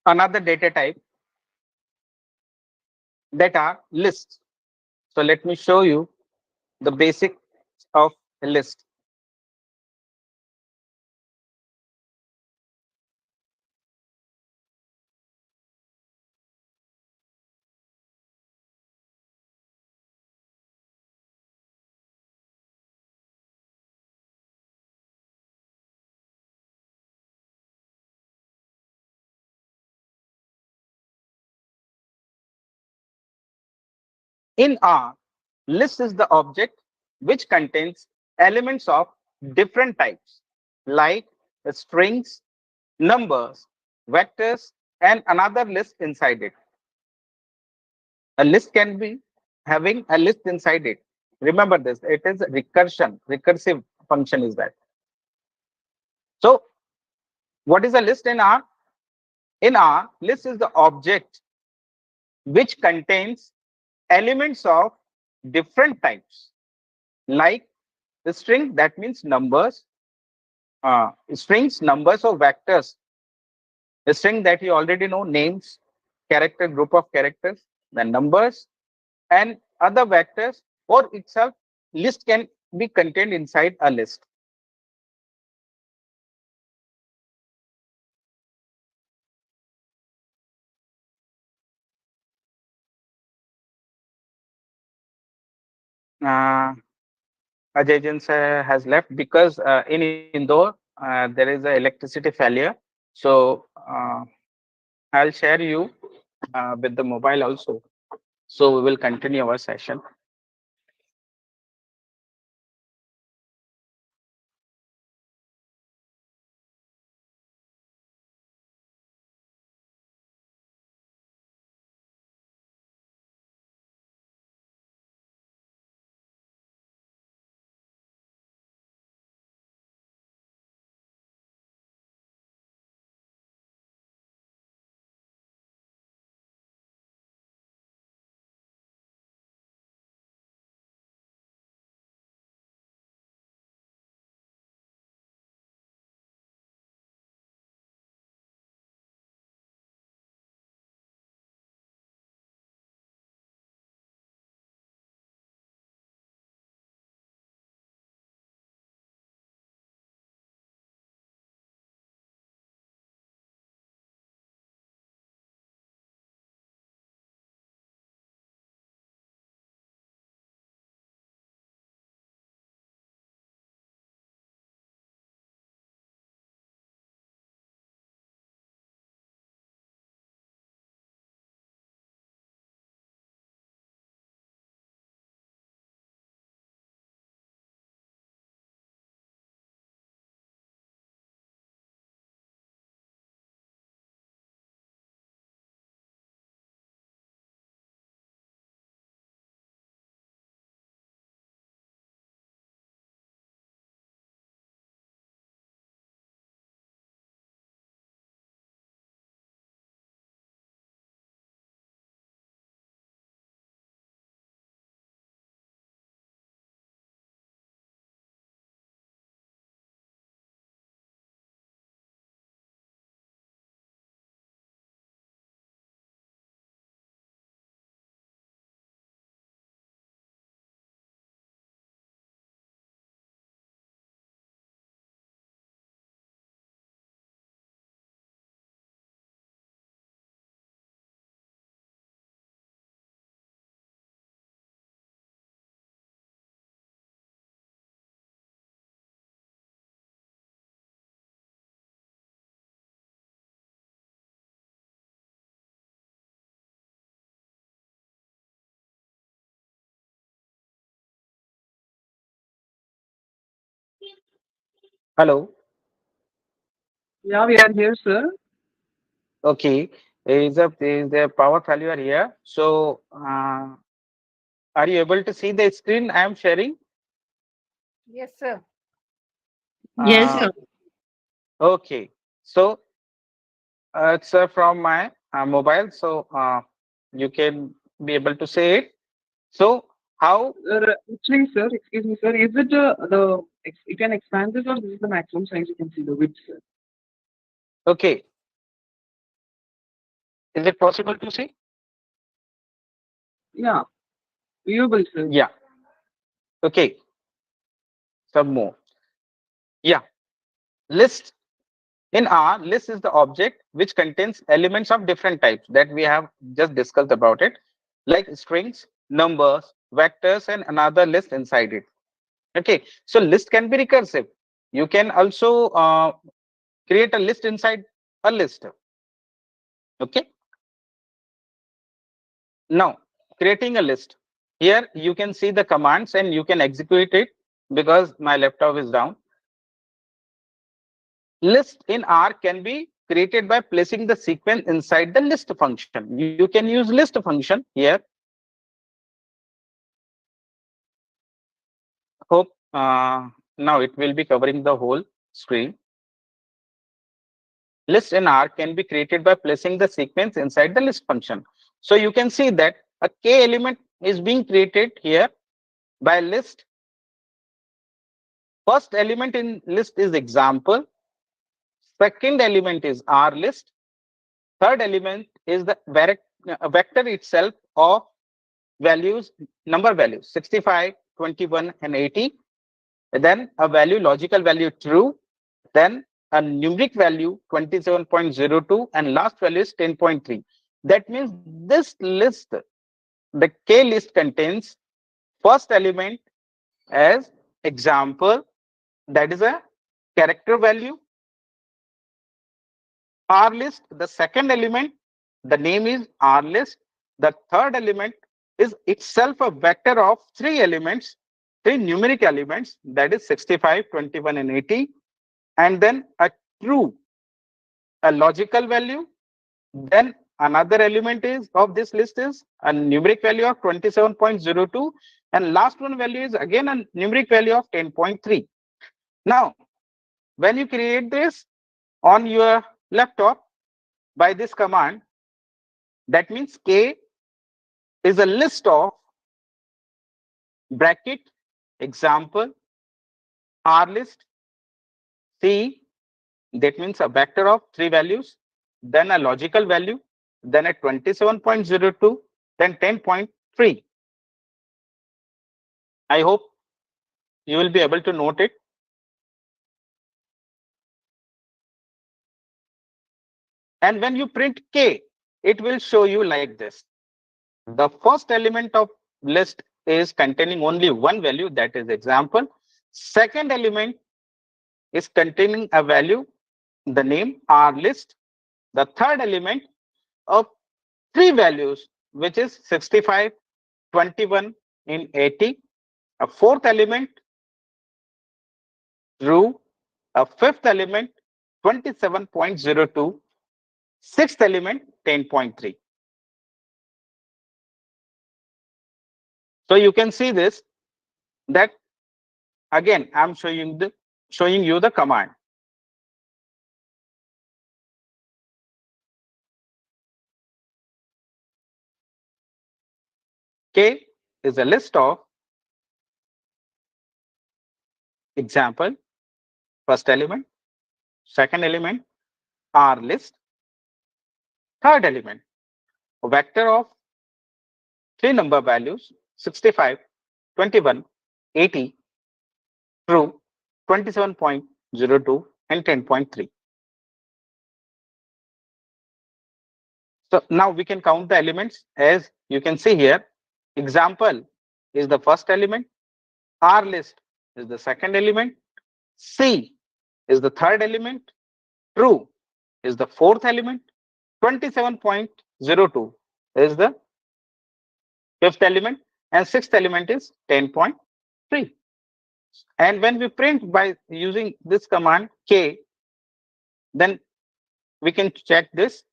another data type, that are lists. So let me show you the basic of a list. In R, list is the object which contains elements of different types, like strings, numbers, vectors, and another list inside it. A list can be having a list inside it. Remember this, it is recursive function is that. So what is a list in R? In R, list is the object which contains elements of different types, like the string, that means numbers, strings, numbers, or vectors. The string that you already know, names, character, group of characters, the numbers, and other vectors, or itself list can be contained inside a list. Uh, Ajay Jins has left because in Indore there is a electricity failure. So I'll share you with the mobile also. So we will continue our session. Hello. Yeah, we are here, sir. Okay. Is a power failure here? So, are you able to see the screen I am sharing? Yes, sir. Yes, Uh, sir. Yeah. okay. So, it's from my mobile, so you can be able to see it. So, how? Actually, sir, excuse me, sir. Is it you can expand this, or this is the maximum size you can see the width, sir? Okay. Is it possible to see? Yeah, viewable, sir. Yeah. Okay. Some more. Yeah. List. In R, list is the object which contains elements of different types that we have just discussed about it, like strings, numbers, vectors, and another list inside it. Okay, so list can be recursive. You can also create a list inside a list. Okay, now creating a list. Here you can see the commands and you can execute it because my laptop is down. List in R can be created by placing the sequence inside the list function. You can use list function here. Hope now it will be covering the whole screen. List in R can be created by placing the sequence inside the list function. So you can see that a k element is being created here by list. First element in list is example. Second element is R list. Third element is the vector itself of values, number values 65, 21, and 80. Then a value, logical value true. Then a numeric value 27.02 and last value is 10.3. That means this list, the K list contains first element as example, that is a character value. R list, the second element, the name is R list. The third element is itself a vector of three elements, three numeric elements, that is 65, 21, and 80. And then a true, a logical value. Then another element is of this list is a numeric value of 27.02, and last one value is again a numeric value of 10.3. Now, when you create this on your laptop by this command, that means K is a list of bracket example R list C, that means a vector of three values, then a logical value, then a 27.02, then 10.3. I hope you will be able to note it. And when you print K, it will show you like this. The first element of list is containing only one value, that is example. Second element is containing a value, the name R list. The third element of three values, which is 65, 21, and 80. A fourth element, true. A fifth element, 27.02. Sixth element, 10.3. So you can see this, that again I'm showing you the command. K is a list of example, first element, second element, R list, third element, a vector of three number values 65, 21, 80, true, 27.02, and 10.3. So now we can count the elements as you can see here. Example is the first element, R list is the second element, C is the third element, true is the fourth element, 27.02 is the fifth element, and sixth element is 10.3. And when we print by using this command K, then we can check this.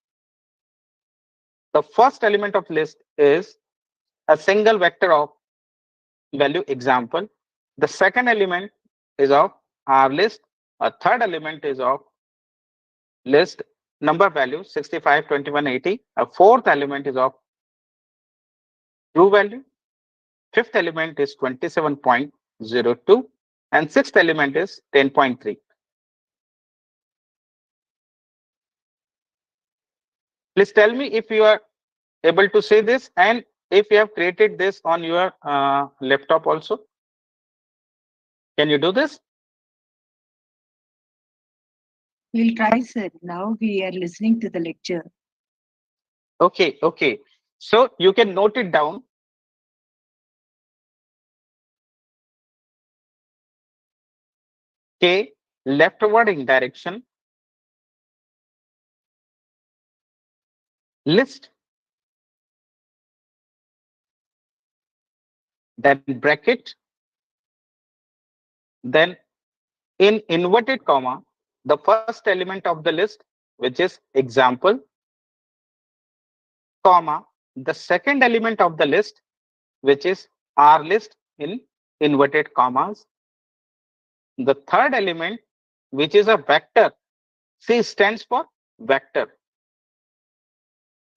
The first element of list is a single vector of value example. The second element is of our list. A third element is of list number value 65, 21, 80. A fourth element is of true value. Fifth element is 27.02. And sixth element is 10.3. Please tell me if you are able to say this and if you have created this on your laptop also. Can you do this? We'll try, sir. Now we are listening to the lecture. Okay, okay. So you can note it down. K, leftward in direction, list, then bracket, then in inverted comma, the first element of the list, which is example, comma, the second element of the list, which is R list in inverted commas, the third element, which is a vector. C stands for vector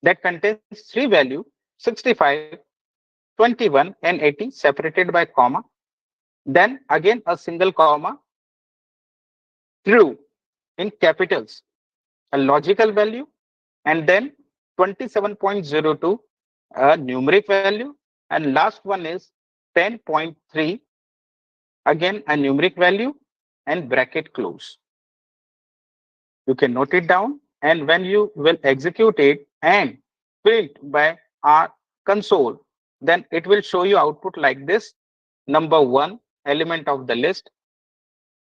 that contains three values 65, 21, and 80 separated by comma. Then again a single comma, true in capitals, a logical value, and then 27.02, a numeric value, and last one is 10.3, again a numeric value, and bracket close. You can note it down, and when you will execute it and print by our console, then it will show you output like this. Number one element of the list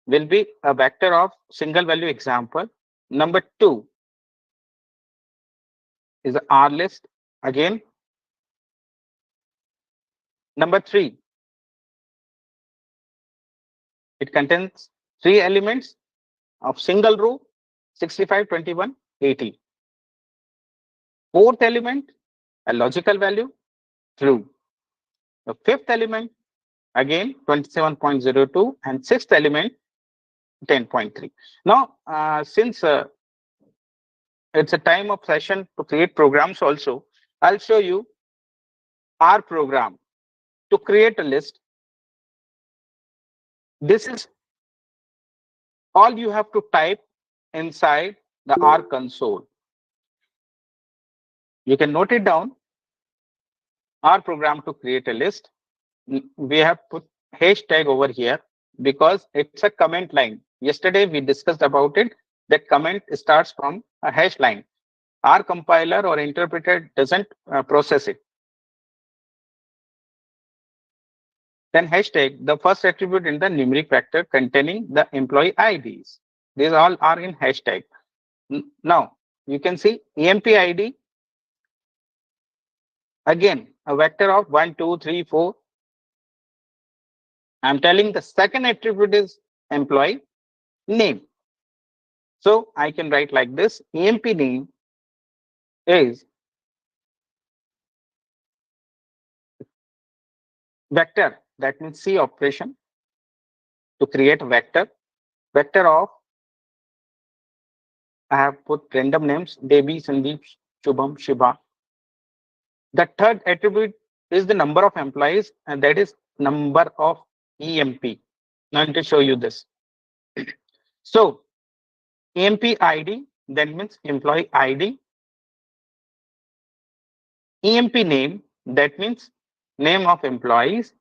will be a vector of single value example. Number two is a R list again. Number three, it contains three elements of single row 65, 21, 80. Fourth element, a logical value, true. The fifth element, again 27.02, and sixth element 10.3. Now, since it's a time of session to create programs also, I'll show you our program to create a list. This is all you have to type inside the R console. You can note it down. Our program to create a list. We have put hashtag over here because it's a comment line. Yesterday we discussed about it. That comment starts from a hash line. Our compiler or interpreter doesn't process it. Then hashtag, the first attribute in the numeric vector containing the employee IDs. These all are in hashtag. Now you can see EMP ID. Again, a vector of 1, 2, 3, 4. I'm telling the second attribute is employee name. So I can write like this: EMP name is vector. That means C operation to create a vector. Vector of, I have put random names: Devi, Sandeep, Shubham, Shiba. The third attribute is the number of employees, and that is number of EMP. Now to show you this. So EMP ID, that means employee ID. EMP name, that means name of employees.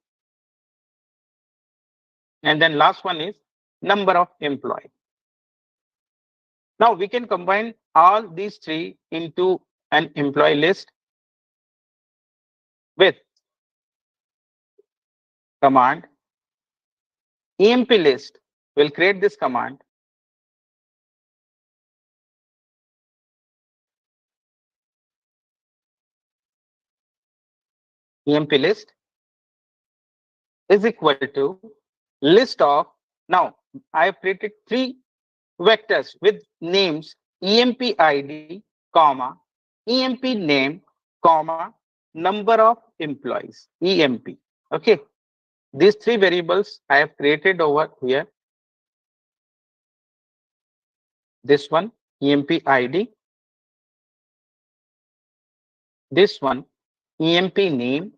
And then last one is number of employees. Now we can combine all these three into an employee list with command EMP list. We'll create this command. EMP list is equal to list of, now I have created three vectors with names emp id, comma, emp name, comma, number of employees, emp. Okay, these three variables I have created over here. This one emp id, this one emp name,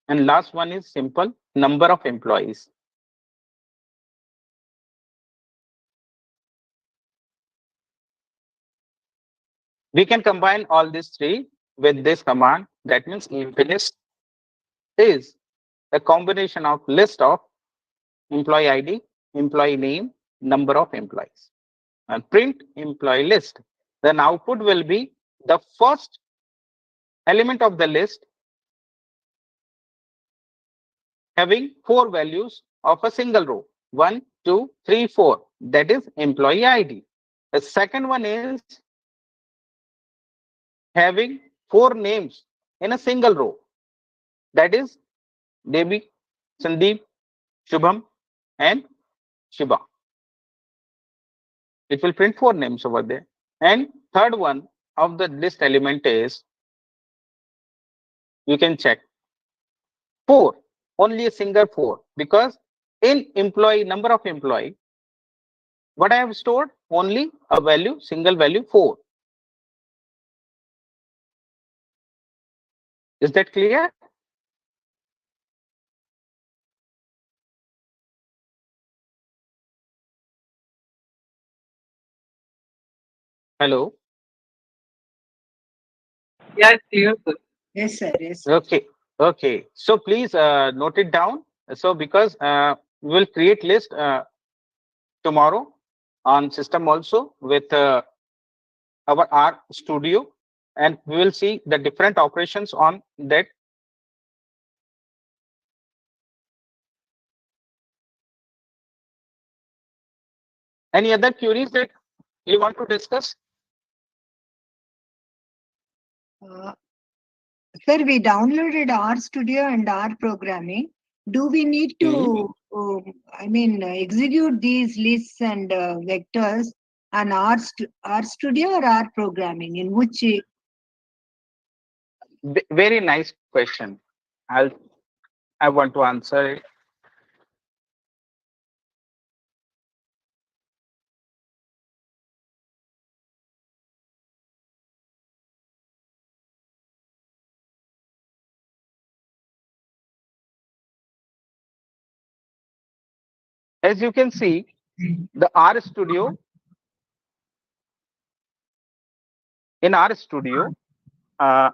and last one is simple number of employees. We can combine all these three with this command. That means emp list is a combination of list of employee ID, employee name, number of employees, and print employee list. Then output will be the first element of the list having four values of a single row: 1, 2, 3, 4. That is employee ID. The second one is having four names in a single row. That is Devi, Sandeep, Shubham, and Shiba. It will print four names over there. And third one of the list element is, you can check, 4, only a single 4, because in employee, number of employee, what I have stored, only a value, single value 4. Is that clear? Hello. Yeah, it's clear, sir. Yes, sir. Yes. Okay. Okay. So please note it down. So because we will create list tomorrow on system also with our R studio, and we will see the different operations on that. Any other queries that you want to discuss? Uh, Sir, we downloaded R Studio and R programming. Do we need Hmm. to, execute these lists and vectors on R Studio or R programming? In which Very nice question. I'll I want to answer it. As you can see, the R studio, in R studio, uh,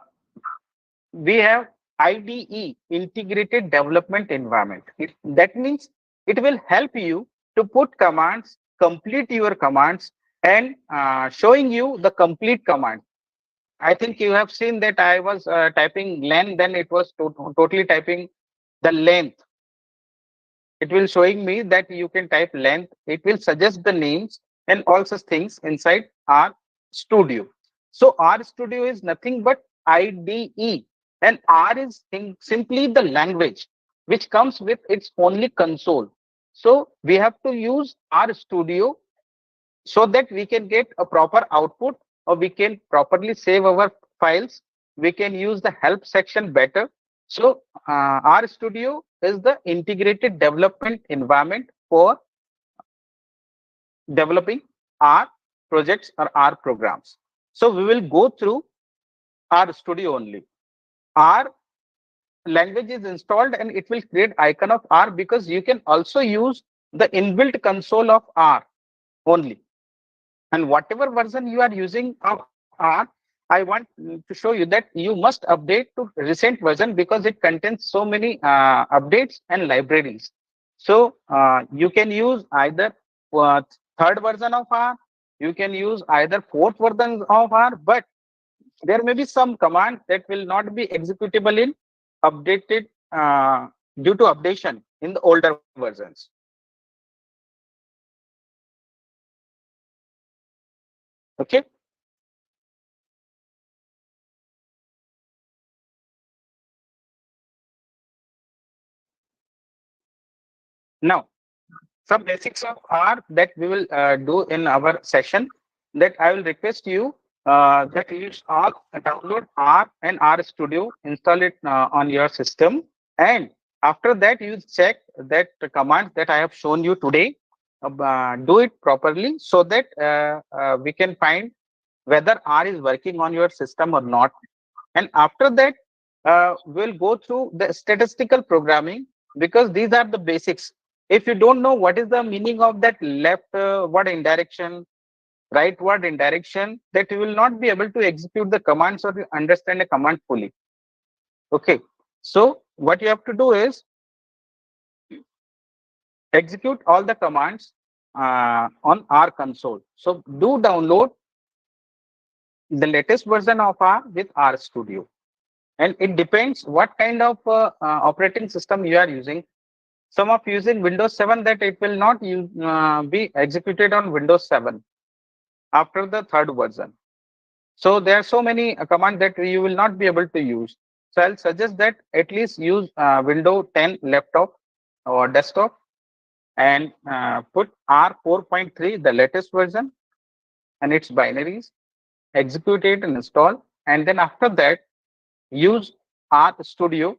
we have IDE, integrated development environment. That means it will help you to put commands, complete your commands, and showing you the complete command. I think you have seen that I was typing len, then it was totally typing the length. It will showing me that you can type length. It will suggest the names and all such things inside R studio. So R studio is nothing but IDE, and R is simply the language which comes with its only console. So we have to use R studio so that we can get a proper output, or we can properly save our files. We can use the help section better. So R studio is the integrated development environment for developing R projects or R programs. So we will go through R studio only. R language is installed and it will create icon of R, because you can also use the inbuilt console of R only. And whatever version you are using of R, I want to show you that you must update to recent version, because it contains so many updates and libraries. So you can use either uh, third version of R, you can use either fourth version of R, but there may be some command that will not be executable in updated due to updation in the older versions. Okay. Now, some basics of R that we will do in our session, that I will request you that you all download R and R Studio, install it on your system, and after that you check that the commands that I have shown you today, do it properly so that we can find whether R is working on your system or not. And after that, we'll go through the statistical programming, because these are the basics. If you don't know what is the meaning of that left word in direction, right word in direction, that you will not be able to execute the commands or understand a command fully. Okay. So what you have to do is execute all the commands on R console. So do download the latest version of R with R Studio. And it depends what kind of operating system you are using. Some of using Windows 7, that it will not be executed on Windows 7 after the third version. So there are so many commands that you will not be able to use. So I'll suggest that at least use Windows 10 laptop or desktop, and put R4.3, the latest version, and its binaries, execute it and install. And then after that, use R Studio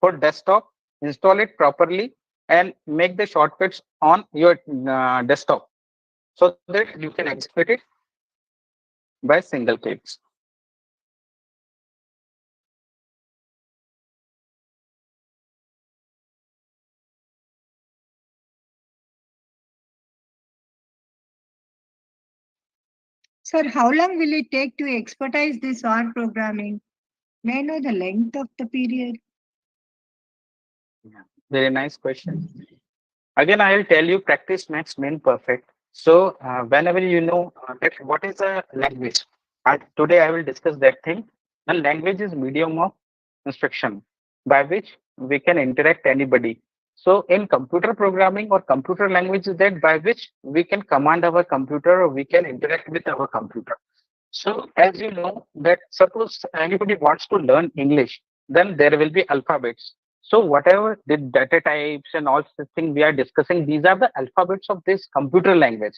for desktop, install it properly, and make the shortcuts on your desktop so that you can execute it by single clicks. Sir, how long will it take to expertise this R programming? May I know the length of the period? Yeah. Very nice question. Again, I will tell you, practice makes men perfect. So whenever you know that what is a language, today I will discuss that thing. And language is medium of instruction by which we can interact anybody. So in computer programming or computer language is that by which we can command our computer or we can interact with our computer. So as you know that suppose anybody wants to learn English, then there will be alphabets. So whatever the data types and all this thing we are discussing, these are the alphabets of this computer language.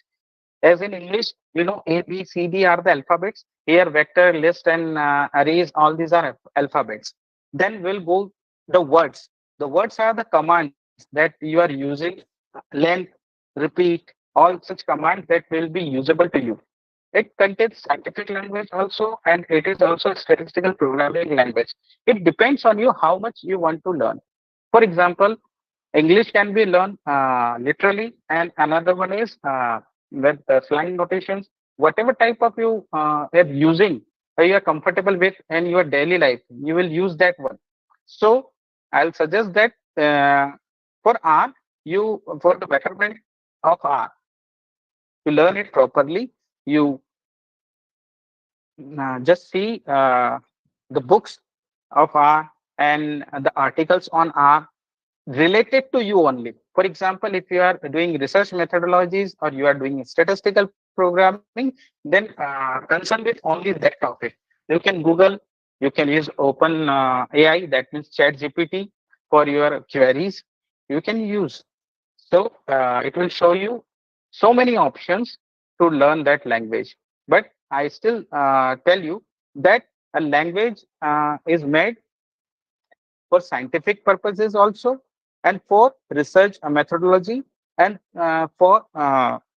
As in English, you know, A, B, C, D are the alphabets. Here, vector, list, and arrays, all these are alphabets. Then we'll go the words. The words are the commands that you are using, length, repeat, all such commands that will be usable to you. It contains scientific language also, and it is also statistical programming language. It depends on you how much you want to learn. For example, English can be learned literally, and another one is with slang notations. Whatever type of you are using, you are comfortable with in your daily life, you will use that one. So I'll suggest that for R, you for the betterment of R, to learn it properly, you just see the books of R and the articles on R related to you only. For example, if you are doing research methodologies or you are doing statistical programming, then concern with only that topic. You can Google, you can use Open AI, that means Chat GPT, for your queries. You can use. So it will show you so many options to learn that language. But I still tell you that a language is made for scientific purposes also, and for research methodology, and for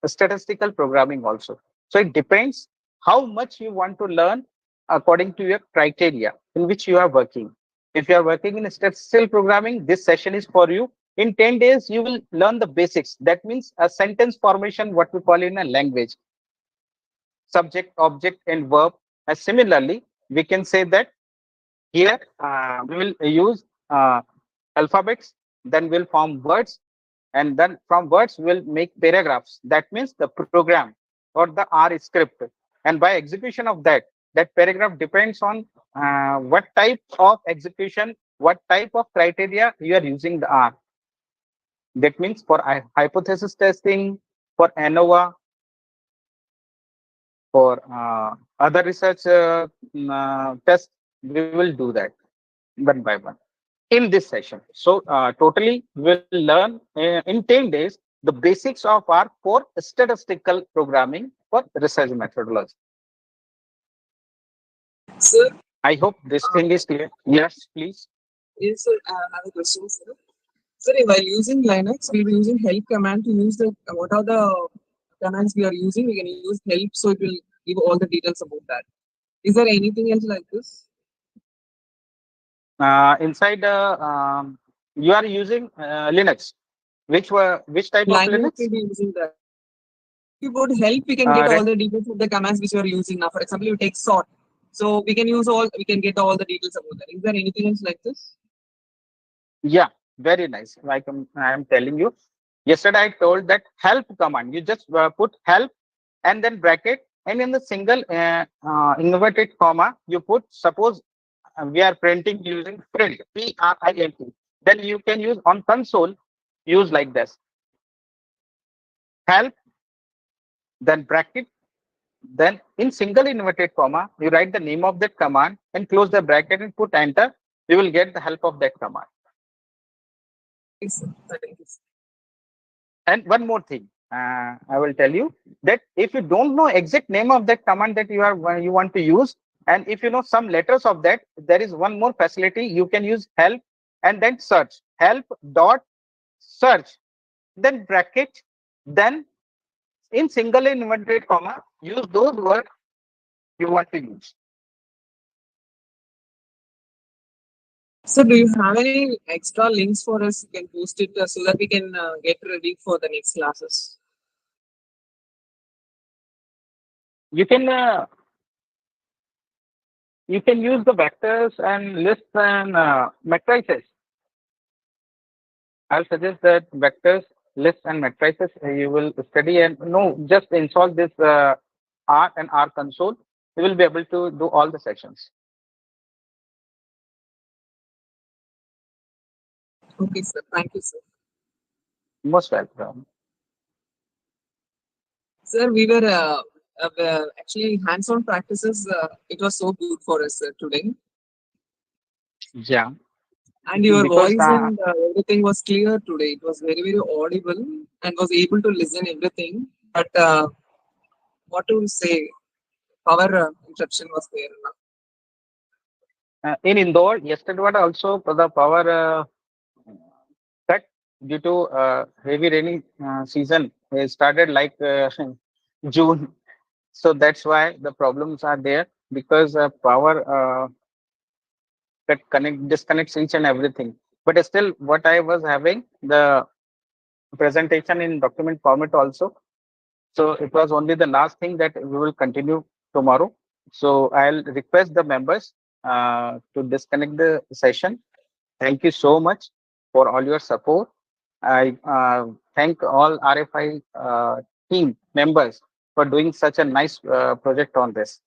statistical programming also. So it depends how much you want to learn according to your criteria in which you are working. If you are working in statistical programming, this session is for you. In 10 days, you will learn the basics. That means a sentence formation, what we call in a language, subject, object, and verb. Similarly, we can say that here we will use alphabets, then we'll form words, and then from words we'll make paragraphs. That means the program or the R script. And by execution of that, that paragraph depends on what type of execution, what type of criteria you are using the R. That means for hypothesis testing, for ANOVA, for other research tests, we will do that one by one. in this session. So totally we'll learn in 10 days the basics of our core statistical programming for research methodology. Sir, I hope this thing is clear. Yes, please. yes, sir, I have a question, sir. Sir, while using Linux, we'll be using help command to use the what are the commands we are using. We can use help, so it will give all the details about that. Is there anything else like this? Inside you are using Linux. Which type of Linux Linux? will be using that. If you go to help, we can get Uh, all Red, the details of the commands which you are using now. For example, you take sort, so we can use all. We can get all the details about that. Is there anything else like this? yeah, very nice. Like I am telling you, yesterday I told that help command. You just put help and then bracket, and in the single inverted comma, you put suppose we are printing using print, print. Then you can use on console, use like this help, then bracket, then in single inverted comma, you write the name of that command and close the bracket and put enter. You will get the help of that command. Yes, sir. Thank you, sir. And one more thing, I will tell you that if you don't know exact name of that command that you want to use, and if you know some letters of that, there is one more facility. You can use help and then search help dot search, then bracket, then in single inverted comma, use those words you want to use. So, do you have any extra links for us? You can post it so that we can get ready for the next classes. You can uh, you can use the vectors and lists and matrices. I'll suggest that vectors, lists, and matrices you will study and no, just install this R and R console. You will be able to do all the sections. Okay, sir. Thank you, sir. Most welcome. Sir, we were actually hands-on practices. It was so good for us today, Yeah, and your because voice and everything was clear today. It was very, very audible and was able to listen everything. But what to say? Power interruption was there. in Indore, yesterday what also the power cut due to heavy rainy season. It started like June, so that's why the problems are there because power that disconnects each and everything. But still, what I was having the presentation in document format also. So it was only the last thing that we will continue tomorrow. So I'll request the members to disconnect the session. Thank you so much for all your support. I thank all RFI team members for doing such a nice project on this.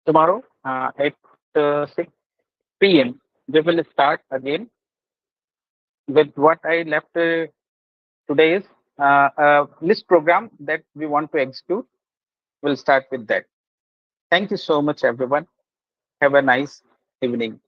Tomorrow at 6 p.m. we will start again with what I left today is a list program that we want to execute. We'll start with that. Thank you so much, everyone. Have a nice evening.